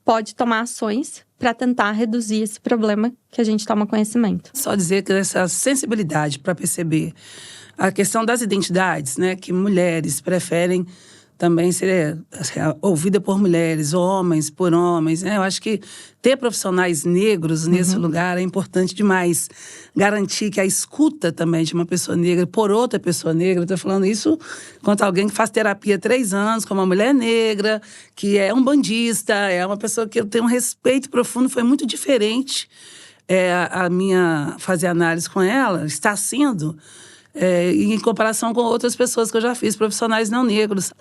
pode tomar ações para tentar reduzir esse problema que a gente toma conhecimento. Só dizer que essa sensibilidade para perceber a questão das identidades, né, que mulheres preferem também ser ouvida por mulheres, homens por homens, né? Eu acho que ter profissionais negros nesse lugar é importante demais. Garantir que a escuta também de uma pessoa negra por outra pessoa negra, estou falando isso quanto alguém que faz terapia há 3 anos, com uma mulher negra, que é um bandista, é uma pessoa que eu tenho um respeito profundo, foi muito diferente a minha fazer análise com ela, está sendo... em comparação com outras pessoas que eu já fiz, profissionais não negros.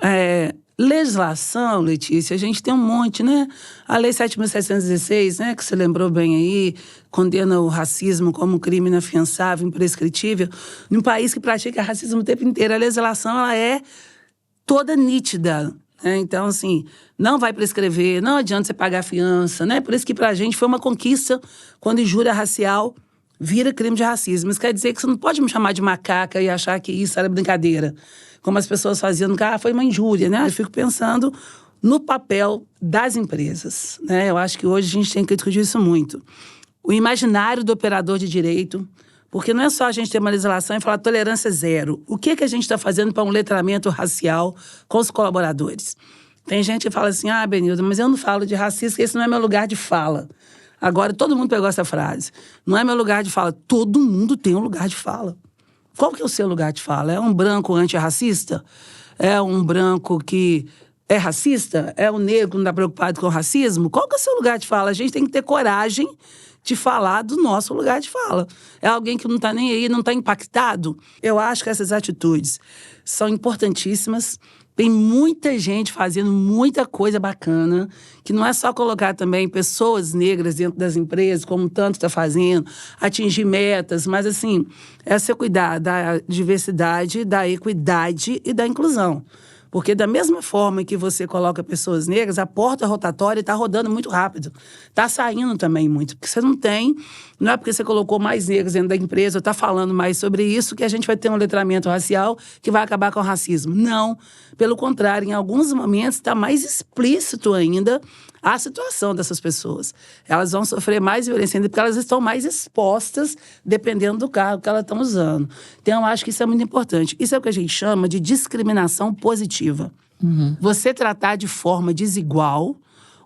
Legislação, Letícia, a gente tem um monte, né? A Lei 7.716, né, que você lembrou bem aí, condena o racismo como crime inafiançável, imprescritível. Num país que pratica racismo o tempo inteiro, a legislação ela é toda nítida. Então, assim, não vai prescrever, não adianta você pagar fiança, né? Por isso que pra gente foi uma conquista quando injúria racial vira crime de racismo. Isso quer dizer que você não pode me chamar de macaca e achar que isso era brincadeira. Como as pessoas faziam no carro, foi uma injúria, né? Eu fico pensando no papel das empresas, né? Eu acho que hoje a gente tem que discutir isso muito. O imaginário do operador de direito, porque não é só a gente ter uma legislação e falar tolerância zero. O que a gente está fazendo para um letramento racial com os colaboradores? Tem gente que fala assim, Benilda, mas eu não falo de racismo, porque esse não é meu lugar de fala. Agora, todo mundo pegou essa frase. Não é meu lugar de fala. Todo mundo tem um lugar de fala. Qual que é o seu lugar de fala? É um branco antirracista? É um branco que é racista? É um negro que não está preocupado com o racismo? Qual que é o seu lugar de fala? A gente tem que ter coragem de falar do nosso lugar de fala. É alguém que não está nem aí, não está impactado? Eu acho que essas atitudes são importantíssimas. Tem muita gente fazendo muita coisa bacana, que não é só colocar também pessoas negras dentro das empresas, como tanto está fazendo, atingir metas, mas, assim, é você cuidar da diversidade, da equidade e da inclusão. Porque da mesma forma que você coloca pessoas negras, a porta rotatória está rodando muito rápido. Está saindo também muito. Porque você não é porque você colocou mais negros dentro da empresa, ou está falando mais sobre isso, que a gente vai ter um letramento racial que vai acabar com o racismo. Não. Pelo contrário, em alguns momentos está mais explícito ainda a situação dessas pessoas. Elas vão sofrer mais violência ainda porque elas estão mais expostas dependendo do cargo que elas estão usando. Então, eu acho que isso é muito importante. Isso é o que a gente chama de discriminação positiva. Você tratar de forma desigual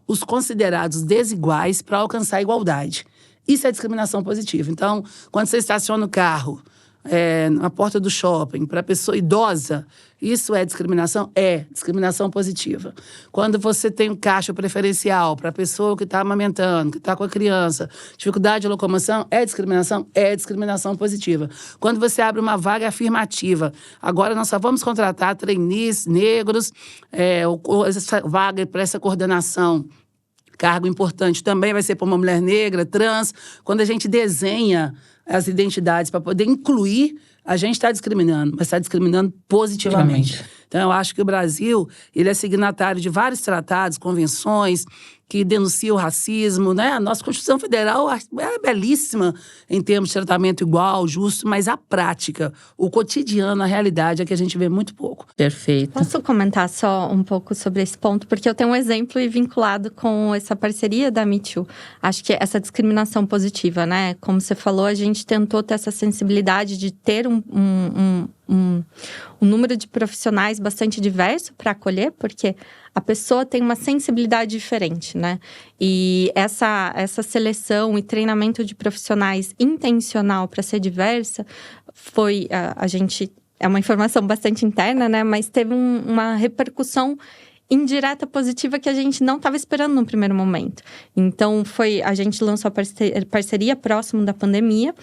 os considerados desiguais para alcançar a igualdade. Isso é discriminação positiva. Então, quando você estaciona o carro na porta do shopping para pessoa idosa, isso é discriminação? É discriminação positiva. Quando você tem um caixa preferencial para a pessoa que está amamentando, que está com a criança, dificuldade de locomoção, é discriminação? É discriminação positiva. Quando você abre uma vaga afirmativa, agora nós só vamos contratar trainees negros, essa vaga para essa coordenação, cargo importante também vai ser para uma mulher negra, trans. Quando a gente desenha as identidades para poder incluir, a gente está discriminando, mas está discriminando positivamente. Então, eu acho que o Brasil, ele é signatário de vários tratados, convenções que denunciam o racismo, né? A nossa Constituição Federal é belíssima em termos de tratamento igual, justo, mas a prática, o cotidiano, a realidade é que a gente vê muito pouco. Perfeito. Posso comentar só um pouco sobre esse ponto? Porque eu tenho um exemplo vinculado com essa parceria da Me Too. Acho que essa discriminação positiva, né? Como você falou, a gente tentou ter essa sensibilidade de ter um número de profissionais bastante diverso para acolher, porque a pessoa tem uma sensibilidade diferente, né? E essa seleção e treinamento de profissionais intencional para ser diversa foi, a gente, é uma informação bastante interna, né? Mas teve uma repercussão indireta positiva que a gente não estava esperando no primeiro momento. Então, a gente lançou a parceria próximo da pandemia,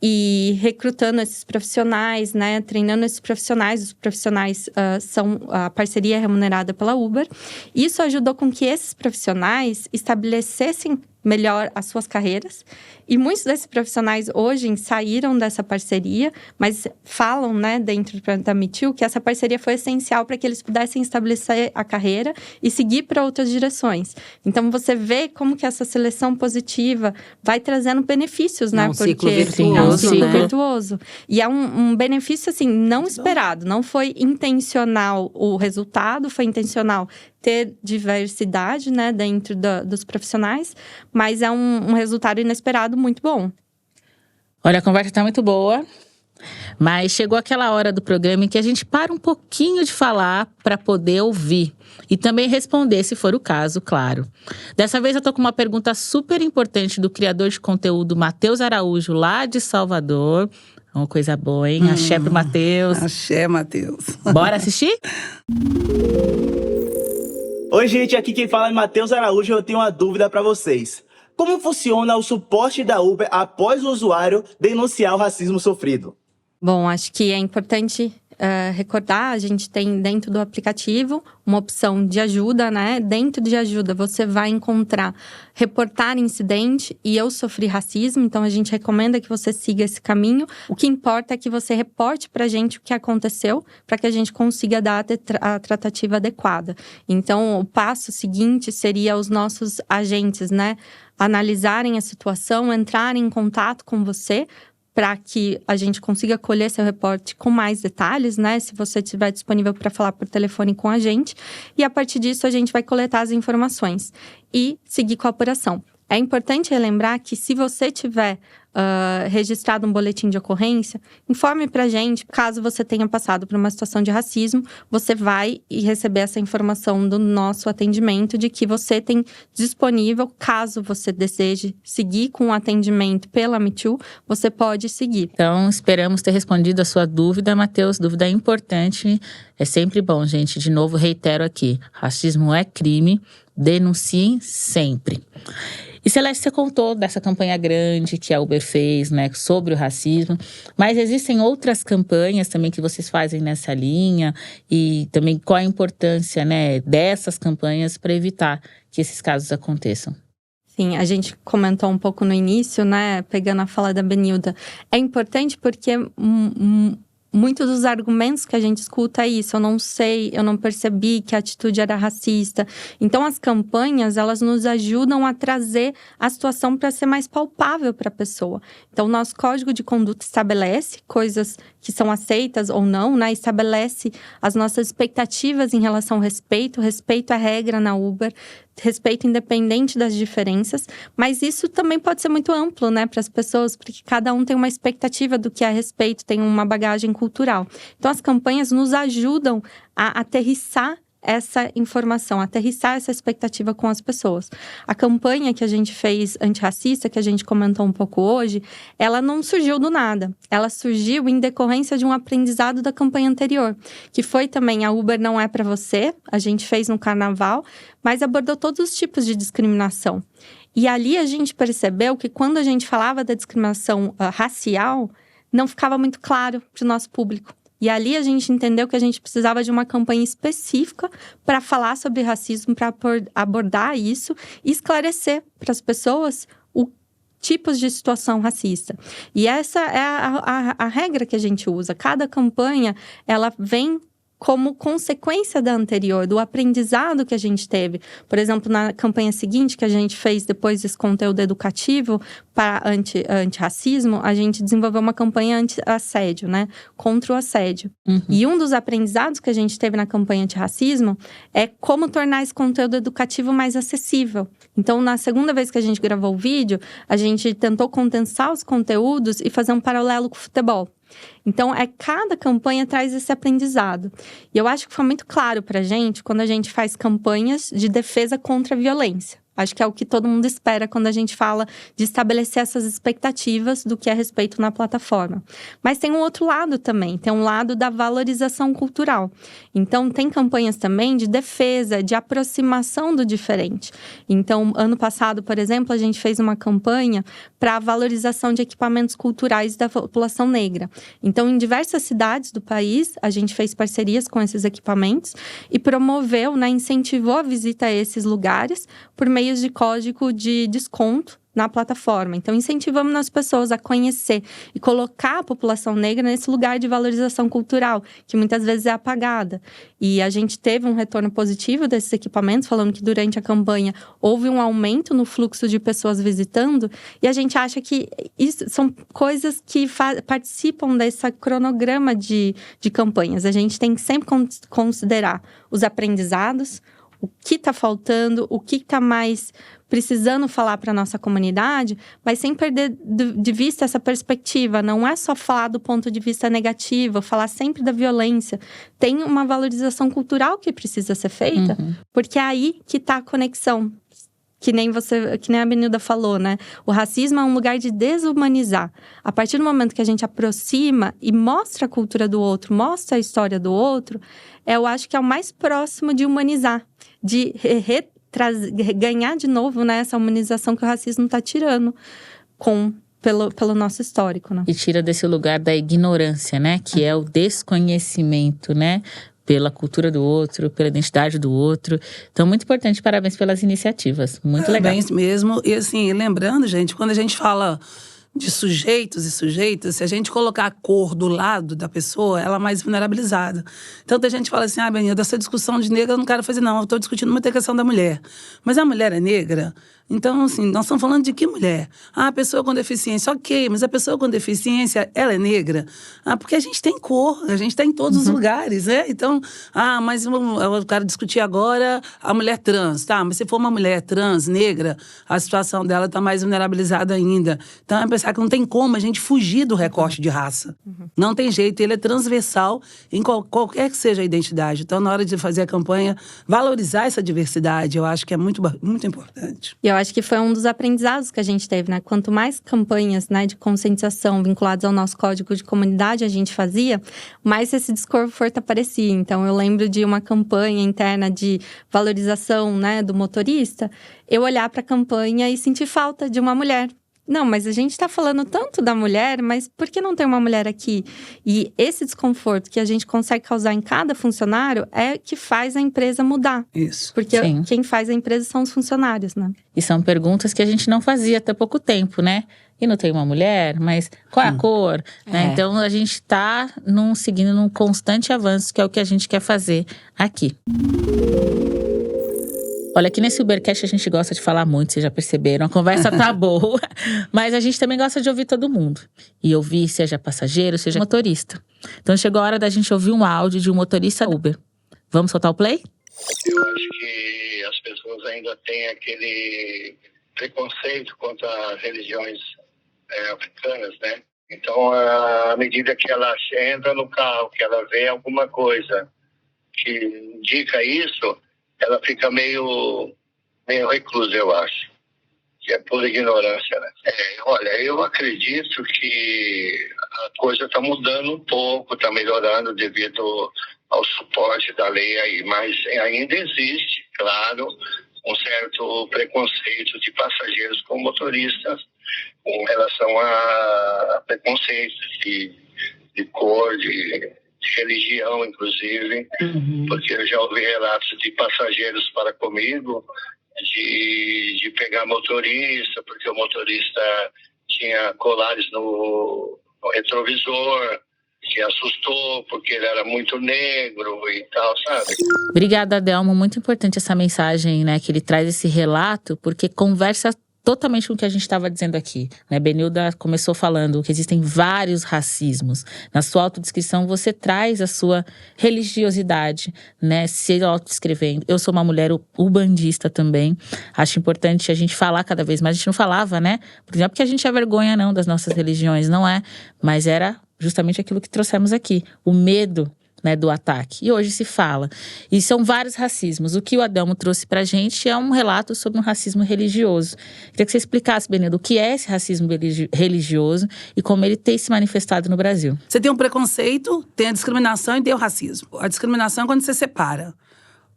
e recrutando esses profissionais, né, treinando esses profissionais. Os profissionais são a parceria remunerada pela Uber. Isso ajudou com que esses profissionais estabelecessem melhor as suas carreiras. E muitos desses profissionais hoje saíram dessa parceria, mas falam, né, dentro da Me Too, que essa parceria foi essencial para que eles pudessem estabelecer a carreira e seguir para outras direções. Então, você vê como que essa seleção positiva vai trazendo benefícios, né? Ciclo virtuoso, é um ciclo né? virtuoso. E é um benefício, assim, não esperado. Não foi intencional o resultado, foi intencional ter diversidade, né, dentro dos profissionais, mas é um resultado inesperado muito bom. Olha, a conversa tá muito boa, mas chegou aquela hora do programa em que a gente para um pouquinho de falar para poder ouvir e também responder, se for o caso, claro. Dessa vez eu tô com uma pergunta super importante do criador de conteúdo Matheus Araújo, lá de Salvador. Uma coisa boa, hein? Axé pro Matheus. Axé, Matheus. Bora assistir? Oi, gente, aqui quem fala é Matheus Araújo e eu tenho uma dúvida para vocês. Como funciona o suporte da Uber após o usuário denunciar o racismo sofrido? Bom, acho que é importante recordar, a gente tem dentro do aplicativo uma opção de ajuda, né? Dentro de ajuda você vai encontrar reportar incidente e eu sofri racismo, então a gente recomenda que você siga esse caminho. O que importa é que você reporte pra gente o que aconteceu, para que a gente consiga dar a tratativa adequada. Então, o passo seguinte seria os nossos agentes, né? Analisarem a situação, entrarem em contato com você, para que a gente consiga colher seu reporte com mais detalhes, né? Se você estiver disponível para falar por telefone com a gente. E a partir disso, a gente vai coletar as informações e seguir com a apuração. É importante relembrar que se você tiver registrado um boletim de ocorrência, informe pra gente, caso você tenha passado por uma situação de racismo, você vai receber essa informação do nosso atendimento de que você tem disponível, caso você deseje seguir com o atendimento pela Me Too, você pode seguir. Então, esperamos ter respondido a sua dúvida, Matheus. Dúvida importante, é sempre bom, gente. De novo, reitero aqui, racismo é crime, denunciem sempre. E Celeste, você contou dessa campanha grande que a Uber fez, né, sobre o racismo, mas existem outras campanhas também que vocês fazem nessa linha e também qual a importância, né, dessas campanhas para evitar que esses casos aconteçam? Sim, a gente comentou um pouco no início, né, pegando a fala da Benilda. É importante porque muitos dos argumentos que a gente escuta é isso. Eu não sei, eu não percebi que a atitude era racista. Então, as campanhas, elas nos ajudam a trazer a situação para ser mais palpável para a pessoa. Então, o nosso código de conduta estabelece coisas que são aceitas ou não, né? Estabelece as nossas expectativas em relação ao respeito. Respeito é regra na Uber. Respeito independente das diferenças, mas isso também pode ser muito amplo, né, para as pessoas, porque cada um tem uma expectativa do que é respeito, tem uma bagagem cultural. Então, as campanhas nos ajudam a aterrissar essa informação, aterrissar essa expectativa com as pessoas. A campanha que a gente fez antirracista, que a gente comentou um pouco hoje, ela não surgiu do nada. Ela surgiu em decorrência de um aprendizado da campanha anterior, que foi também a Uber não é para você, a gente fez no Carnaval, mas abordou todos os tipos de discriminação. E ali a gente percebeu que quando a gente falava da discriminação racial, não ficava muito claro para o nosso público. E ali a gente entendeu que a gente precisava de uma campanha específica para falar sobre racismo, para abordar isso e esclarecer para as pessoas os tipos de situação racista. E essa é a regra que a gente usa. Cada campanha, ela vem como consequência da anterior, do aprendizado que a gente teve. Por exemplo, na campanha seguinte, que a gente fez depois desse conteúdo educativo para antirracismo, a gente desenvolveu uma campanha anti-assédio, né? Contra o assédio. E um dos aprendizados que a gente teve na campanha antirracismo é como tornar esse conteúdo educativo mais acessível. Então, na segunda vez que a gente gravou o vídeo, a gente tentou condensar os conteúdos e fazer um paralelo com o futebol. Então, cada campanha traz esse aprendizado. E eu acho que foi muito claro pra gente quando a gente faz campanhas de defesa contra a violência. Acho que é o que todo mundo espera quando a gente fala de estabelecer essas expectativas do que é respeito na plataforma. Mas tem um outro lado também, tem um lado da valorização cultural. Então, tem campanhas também de defesa, de aproximação do diferente. Então, ano passado, por exemplo, a gente fez uma campanha para a valorização de equipamentos culturais da população negra. Então, em diversas cidades do país, a gente fez parcerias com esses equipamentos e promoveu, né, incentivou a visita a esses lugares por meio de código de desconto na plataforma. Então, incentivamos as pessoas a conhecer e colocar a população negra nesse lugar de valorização cultural, que muitas vezes é apagada. E a gente teve um retorno positivo desses equipamentos, falando que durante a campanha houve um aumento no fluxo de pessoas visitando, e a gente acha que isso são coisas que participam desse cronograma de campanhas. A gente tem que sempre considerar os aprendizados, o que está faltando, o que está mais precisando falar para a nossa comunidade, mas sem perder de vista essa perspectiva. Não é só falar do ponto de vista negativo, falar sempre da violência. Tem uma valorização cultural que precisa ser feita, porque é aí que está a conexão. Que nem a Benilda falou, né? O racismo é um lugar de desumanizar. A partir do momento que a gente aproxima e mostra a cultura do outro, mostra a história do outro, eu acho que é o mais próximo de humanizar, de ganhar de novo, né, essa humanização que o racismo está tirando pelo nosso histórico, né? E tira desse lugar da ignorância, né? Que é o desconhecimento, né? Pela cultura do outro, pela identidade do outro. Então, muito importante, parabéns pelas iniciativas. Muito legal. Parabéns mesmo. E assim, lembrando, gente, quando a gente fala de sujeitos e sujeitas, se a gente colocar a cor do lado da pessoa, ela é mais vulnerabilizada. Então, tem gente que fala assim, Benilda, essa discussão de negra eu não quero fazer, não. Eu estou discutindo muito a questão da mulher. Mas a mulher é negra, Então, assim, nós estamos falando de que mulher? Ah, a pessoa com deficiência, ok, mas a pessoa com deficiência, ela é negra? Ah, porque a gente tem cor, a gente está em todos os lugares, né? Então, mas eu quero discutir agora a mulher trans, tá? Mas se for uma mulher trans, negra, a situação dela está mais vulnerabilizada ainda. Então, é pensar que não tem como a gente fugir do recorte de raça. Não tem jeito, ele é transversal em qualquer que seja a identidade. Então, na hora de fazer a campanha, valorizar essa diversidade, eu acho que é muito, muito importante. E eu acho que foi um dos aprendizados que a gente teve, né? Quanto mais campanhas, né, de conscientização vinculadas ao nosso código de comunidade a gente fazia, mais esse desconforto aparecia. Então, eu lembro de uma campanha interna de valorização, né, do motorista, eu olhar para a campanha e sentir falta de uma mulher. Não, mas a gente está falando tanto da mulher, mas por que não tem uma mulher aqui? E esse desconforto que a gente consegue causar em cada funcionário é que faz a empresa mudar. Isso. Porque Sim. quem faz a empresa são os funcionários, né? E são perguntas que a gente não fazia até pouco tempo, né? E não tem uma mulher, mas qual é a cor? Né? Então, a gente está seguindo num constante avanço, que é o que a gente quer fazer aqui. Olha, aqui nesse Ubercast a gente gosta de falar muito, vocês já perceberam. A conversa tá boa, mas a gente também gosta de ouvir todo mundo. E ouvir, seja passageiro, seja motorista. Então chegou a hora da gente ouvir um áudio de um motorista Uber. Vamos soltar o play? Eu acho que as pessoas ainda têm aquele preconceito contra as religiões africanas, né? Então, à medida que ela entra no carro, que ela vê alguma coisa que indica isso, ela fica meio reclusa, eu acho. Que é pura ignorância, né? Olha, eu acredito que a coisa está mudando um pouco, está melhorando devido ao suporte da lei aí, mas ainda existe, claro, um certo preconceito de passageiros com motoristas com relação a preconceitos de cor, de religião, inclusive, porque eu já ouvi relatos de passageiros para comigo de pegar motorista, porque o motorista tinha colares no retrovisor, que assustou porque ele era muito negro e tal, sabe? Obrigada, Adelmo. Muito importante essa mensagem, né? Que ele traz esse relato, porque conversa totalmente com o que a gente estava dizendo aqui, né? Benilda começou falando que existem vários racismos. Na sua autodescrição, você traz a sua religiosidade, né? Se autodescrevendo. Eu sou uma mulher ubandista também. Acho importante a gente falar cada vez mais. A gente não falava, né? Por exemplo, porque a gente tinha vergonha, não, das nossas religiões, não é? Mas era justamente aquilo que trouxemos aqui. O medo, né, do ataque. E hoje se fala. E são vários racismos. O que o Adelmo trouxe pra gente é um relato sobre um racismo religioso. Queria que você explicasse, Benilda, o que é esse racismo religioso e como ele tem se manifestado no Brasil. Você tem um preconceito, tem a discriminação e tem o racismo. A discriminação é quando você separa.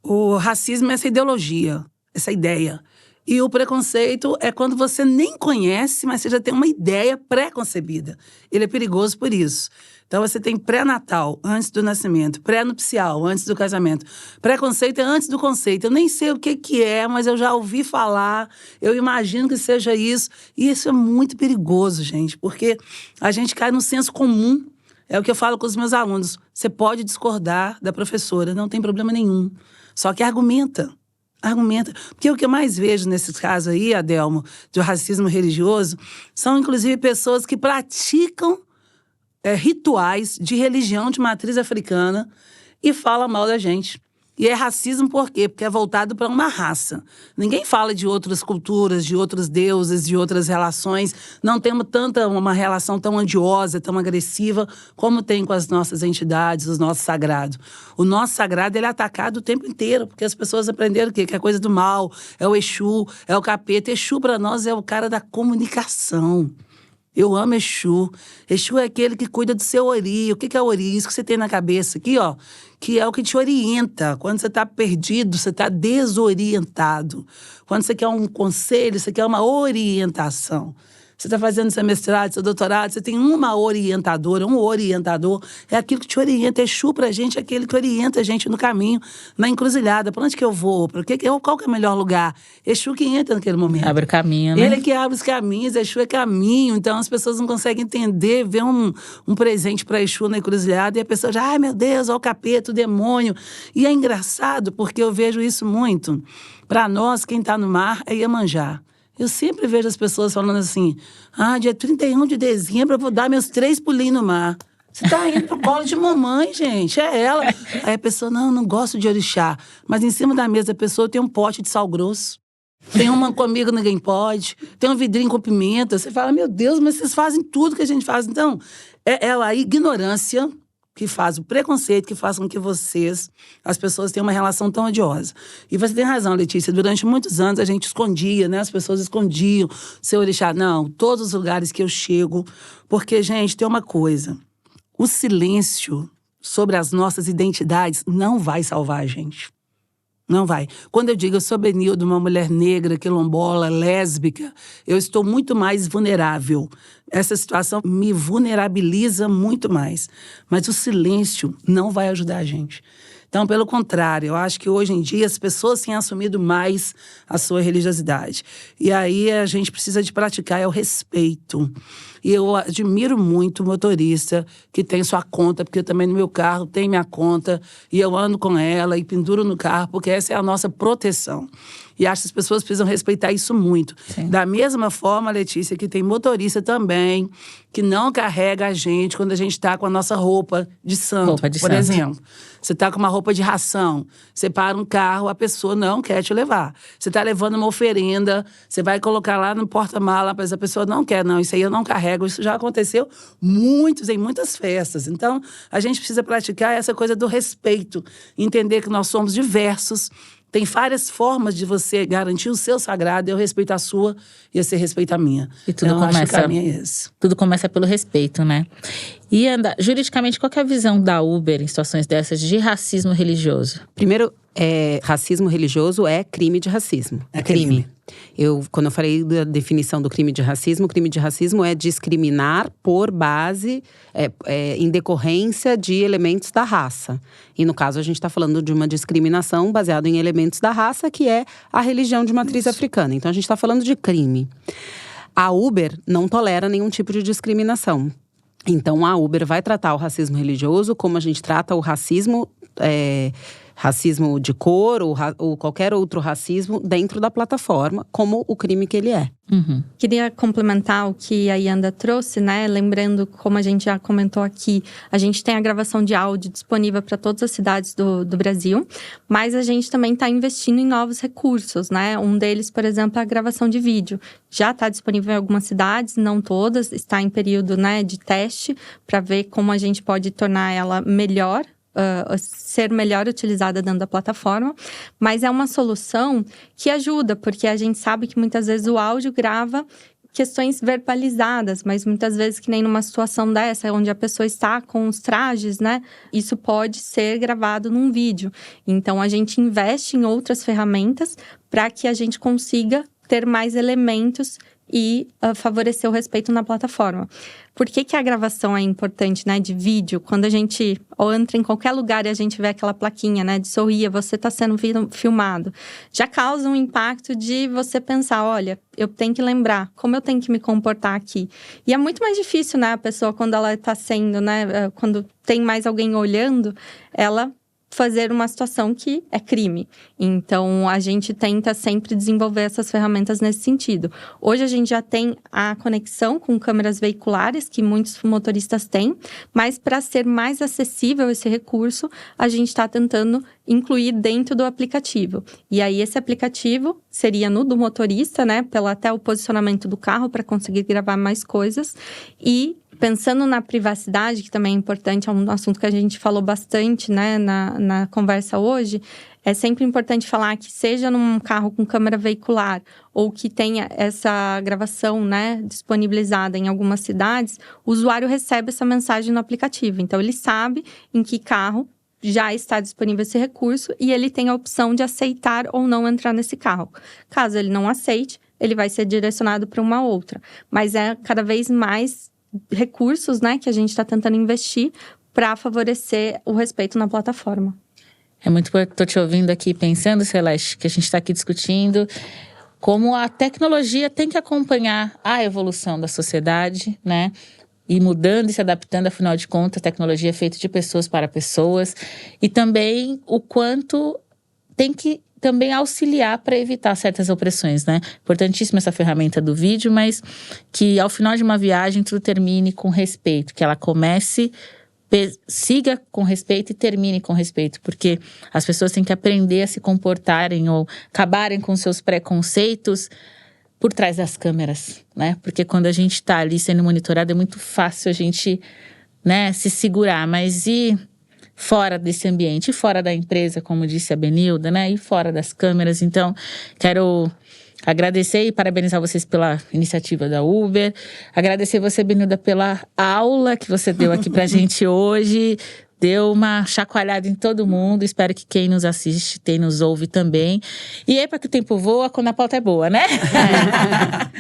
O racismo é essa ideologia, essa ideia. E o preconceito é quando você nem conhece, mas você já tem uma ideia pré-concebida. Ele é perigoso por isso. Então, você tem pré-natal, antes do nascimento. Pré-nupcial, antes do casamento. Preconceito é antes do conceito. Eu nem sei o que é, mas eu já ouvi falar. Eu imagino que seja isso. E isso é muito perigoso, gente. Porque a gente cai no senso comum. É o que eu falo com os meus alunos. Você pode discordar da professora, não tem problema nenhum. Só que argumenta. Porque o que eu mais vejo nesses casos aí, Adelmo, de racismo religioso, são inclusive pessoas que praticam rituais de religião de matriz africana e falam mal da gente. E é racismo por quê? Porque é voltado para uma raça. Ninguém fala de outras culturas, de outros deuses, de outras relações. Não temos uma relação tão odiosa, tão agressiva, como tem com as nossas entidades, os nossos sagrados. O nosso sagrado, ele é atacado o tempo inteiro, porque as pessoas aprenderam o quê? Que é coisa do mal, é o Exu, é o capeta. Exu, para nós, é o cara da comunicação. Eu amo Exu. Exu é aquele que cuida do seu ori. O que é ori? Isso que você tem na cabeça aqui, ó. Que é o que te orienta. Quando você está perdido, você está desorientado. Quando você quer um conselho, você quer uma orientação. Você está fazendo seu mestrado, seu doutorado, você tem uma orientadora, um orientador. É aquilo que te orienta. Exu pra gente é aquele que orienta a gente no caminho, na encruzilhada. Pra onde que eu vou? Qual que é o melhor lugar? Exu que entra naquele momento. Abre o caminho, né? Ele é que abre os caminhos, Exu é caminho. Então as pessoas não conseguem entender, ver um presente pra Exu na encruzilhada e a pessoa já, ai meu Deus, olha o capeta, o demônio. E é engraçado porque eu vejo isso muito. Pra nós, quem tá no mar é Iemanjá. Eu sempre vejo as pessoas falando assim, dia 31 de dezembro eu vou dar meus 3 pulinhos no mar. Você tá indo pro colo de mamãe, gente, é ela. Aí a pessoa, não gosto de orixá. Mas em cima da mesa da pessoa tem um pote de sal grosso. Tem uma comigo, ninguém pode. Tem um vidrinho com pimenta. Você fala, meu Deus, mas vocês fazem tudo que a gente faz. Então, é a ignorância que faz o preconceito, que faz com que as pessoas tenham uma relação tão odiosa. E você tem razão, Letícia, durante muitos anos a gente escondia, né? As pessoas escondiam seu orixá. Não, todos os lugares que eu chego, porque, gente, tem uma coisa, o silêncio sobre as nossas identidades não vai salvar a gente. Não vai. Quando eu digo eu sou Benilda, uma mulher negra, quilombola, lésbica, eu estou muito mais vulnerável. Essa situação me vulnerabiliza muito mais. Mas o silêncio não vai ajudar a gente. Então, pelo contrário, eu acho que hoje em dia as pessoas têm assumido mais a sua religiosidade. E aí a gente precisa de praticar o respeito. E eu admiro muito o motorista que tem sua conta, porque eu também no meu carro tem minha conta, e eu ando com ela e penduro no carro, porque essa é a nossa proteção. E acho que as pessoas precisam respeitar isso muito. Sim. Da mesma forma, Letícia, que tem motorista também que não carrega a gente quando a gente está com a nossa roupa de santo, por exemplo. Você está com uma roupa de ração, você para um carro, a pessoa não quer te levar. Você está levando uma oferenda, você vai colocar lá no porta-mala, mas a pessoa não quer, não, isso aí eu não carrego. Isso já aconteceu em muitas festas. Então, a gente precisa praticar essa coisa do respeito, entender que nós somos diversos. Tem várias formas de você garantir o seu sagrado, eu respeito a sua e você respeita a minha. E tudo começa, acho que o caminho é esse. Tudo começa pelo respeito, né? E juridicamente, qual que é a visão da Uber em situações dessas de racismo religioso? Primeiro, racismo religioso é crime de racismo. É crime. Quando eu falei da definição do crime de racismo, o crime de racismo é discriminar por base, em decorrência de elementos da raça. E no caso, a gente está falando de uma discriminação baseada em elementos da raça, que é a religião de matriz africana. Então, a gente está falando de crime. A Uber não tolera nenhum tipo de discriminação. Então, a Uber vai tratar o racismo religioso como a gente trata o racismo de cor ou qualquer outro racismo dentro da plataforma, como o crime que ele é. Uhum. Queria complementar o que a Yanda trouxe, né? Lembrando, como a gente já comentou aqui, a gente tem a gravação de áudio disponível para todas as cidades do Brasil, mas a gente também está investindo em novos recursos, né? Um deles, por exemplo, é a gravação de vídeo. Já está disponível em algumas cidades, não todas, está em período, né, de teste, para ver como a gente pode tornar ela melhor, ser melhor utilizada dentro da plataforma, mas é uma solução que ajuda, porque a gente sabe que muitas vezes o áudio grava questões verbalizadas, mas muitas vezes que nem numa situação dessa, onde a pessoa está com os trajes, né, isso pode ser gravado num vídeo. Então, a gente investe em outras ferramentas para que a gente consiga ter mais elementos e favorecer o respeito na plataforma. Por que a gravação é importante, né, de vídeo? Quando a gente entra em qualquer lugar e a gente vê aquela plaquinha, né, de sorria, você está sendo filmado. Já causa um impacto de você pensar, olha, eu tenho que lembrar como eu tenho que me comportar aqui. E é muito mais difícil, né, a pessoa quando ela está sendo, né, quando tem mais alguém olhando, ela fazer uma situação que é crime. Então, a gente tenta sempre desenvolver essas ferramentas nesse sentido. Hoje, a gente já tem a conexão com câmeras veiculares, que muitos motoristas têm, mas para ser mais acessível esse recurso, a gente está tentando incluir dentro do aplicativo. E aí, esse aplicativo seria no do motorista, né? Pelo até o posicionamento do carro, para conseguir gravar mais coisas. E pensando na privacidade, que também é importante, é um assunto que a gente falou bastante, né, na conversa hoje, é sempre importante falar que seja num carro com câmera veicular ou que tenha essa gravação, né, disponibilizada em algumas cidades, o usuário recebe essa mensagem no aplicativo. Então, ele sabe em que carro já está disponível esse recurso e ele tem a opção de aceitar ou não entrar nesse carro. Caso ele não aceite, ele vai ser direcionado para uma outra. Mas é cada vez mais recursos, né, que a gente está tentando investir para favorecer o respeito na plataforma. É muito importante, estou te ouvindo aqui pensando, Celeste, que a gente está aqui discutindo como a tecnologia tem que acompanhar a evolução da sociedade, né? E mudando e se adaptando, afinal de contas, a tecnologia é feita de pessoas para pessoas. E também o quanto tem que também auxiliar para evitar certas opressões, né? Importantíssima essa ferramenta do vídeo, mas que ao final de uma viagem tudo termine com respeito, que ela comece, siga com respeito e termine com respeito, porque as pessoas têm que aprender a se comportarem ou acabarem com seus preconceitos por trás das câmeras, né? Porque quando a gente tá ali sendo monitorado é muito fácil a gente, né, se segurar, mas e fora desse ambiente, e fora da empresa, como disse a Benilda, né? E fora das câmeras. Então, quero agradecer e parabenizar vocês pela iniciativa da Uber. Agradecer você, Benilda, pela aula que você deu aqui pra gente hoje. Deu uma chacoalhada em todo mundo. Espero que quem nos assiste, quem nos ouve também. E é para que o tempo voa quando a pauta é boa, né?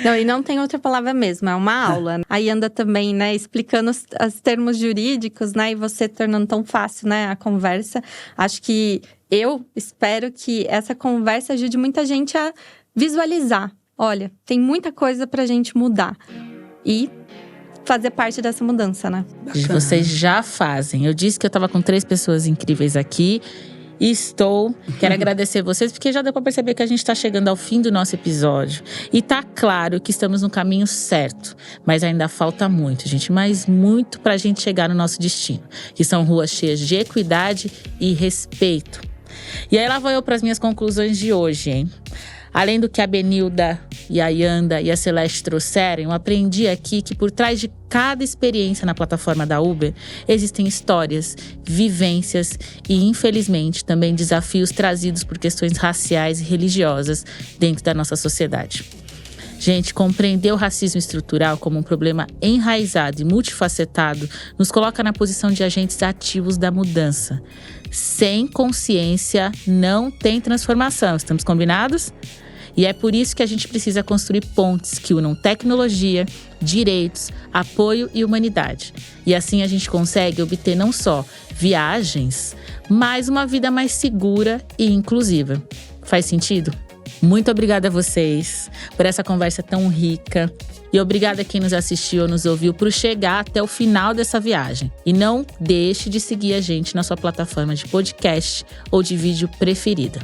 Não, e não tem outra palavra mesmo, é uma aula. Aí anda também, né, explicando os termos jurídicos, né? E você tornando tão fácil, né, a conversa. Acho que eu espero que essa conversa ajude muita gente a visualizar. Olha, tem muita coisa pra gente mudar. E fazer parte dessa mudança, né? Bacana. Vocês já fazem. Eu disse que eu tava com 3 pessoas incríveis aqui. Quero agradecer vocês, porque já deu pra perceber que a gente tá chegando ao fim do nosso episódio. E tá claro que estamos no caminho certo. Mas ainda falta muito, gente. Mas muito pra gente chegar no nosso destino. Que são ruas cheias de equidade e respeito. E aí lá vou eu pras minhas conclusões de hoje, hein? Além do que a Benilda e a Yanda e a Celeste trouxeram, eu aprendi aqui que por trás de cada experiência na plataforma da Uber, existem histórias, vivências e, infelizmente, também desafios trazidos por questões raciais e religiosas dentro da nossa sociedade. Gente, compreender o racismo estrutural como um problema enraizado e multifacetado nos coloca na posição de agentes ativos da mudança. Sem consciência, não tem transformação. Estamos combinados? E é por isso que a gente precisa construir pontes que unam tecnologia, direitos, apoio e humanidade. E assim a gente consegue obter não só viagens, mas uma vida mais segura e inclusiva. Faz sentido? Muito obrigada a vocês por essa conversa tão rica. E obrigada a quem nos assistiu ou nos ouviu por chegar até o final dessa viagem. E não deixe de seguir a gente na sua plataforma de podcast ou de vídeo preferida.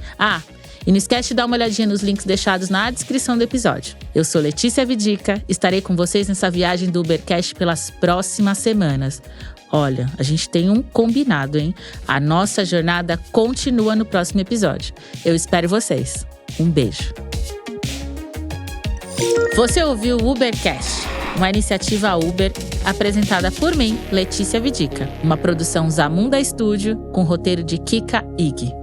E não esquece de dar uma olhadinha nos links deixados na descrição do episódio. Eu sou Letícia Vidica, estarei com vocês nessa viagem do Ubercast pelas próximas semanas. Olha, a gente tem um combinado, hein? A nossa jornada continua no próximo episódio. Eu espero vocês. Um beijo. Você ouviu o Ubercast, uma iniciativa Uber apresentada por mim, Letícia Vidica. Uma produção Zamunda Studio com roteiro de Kika Ig.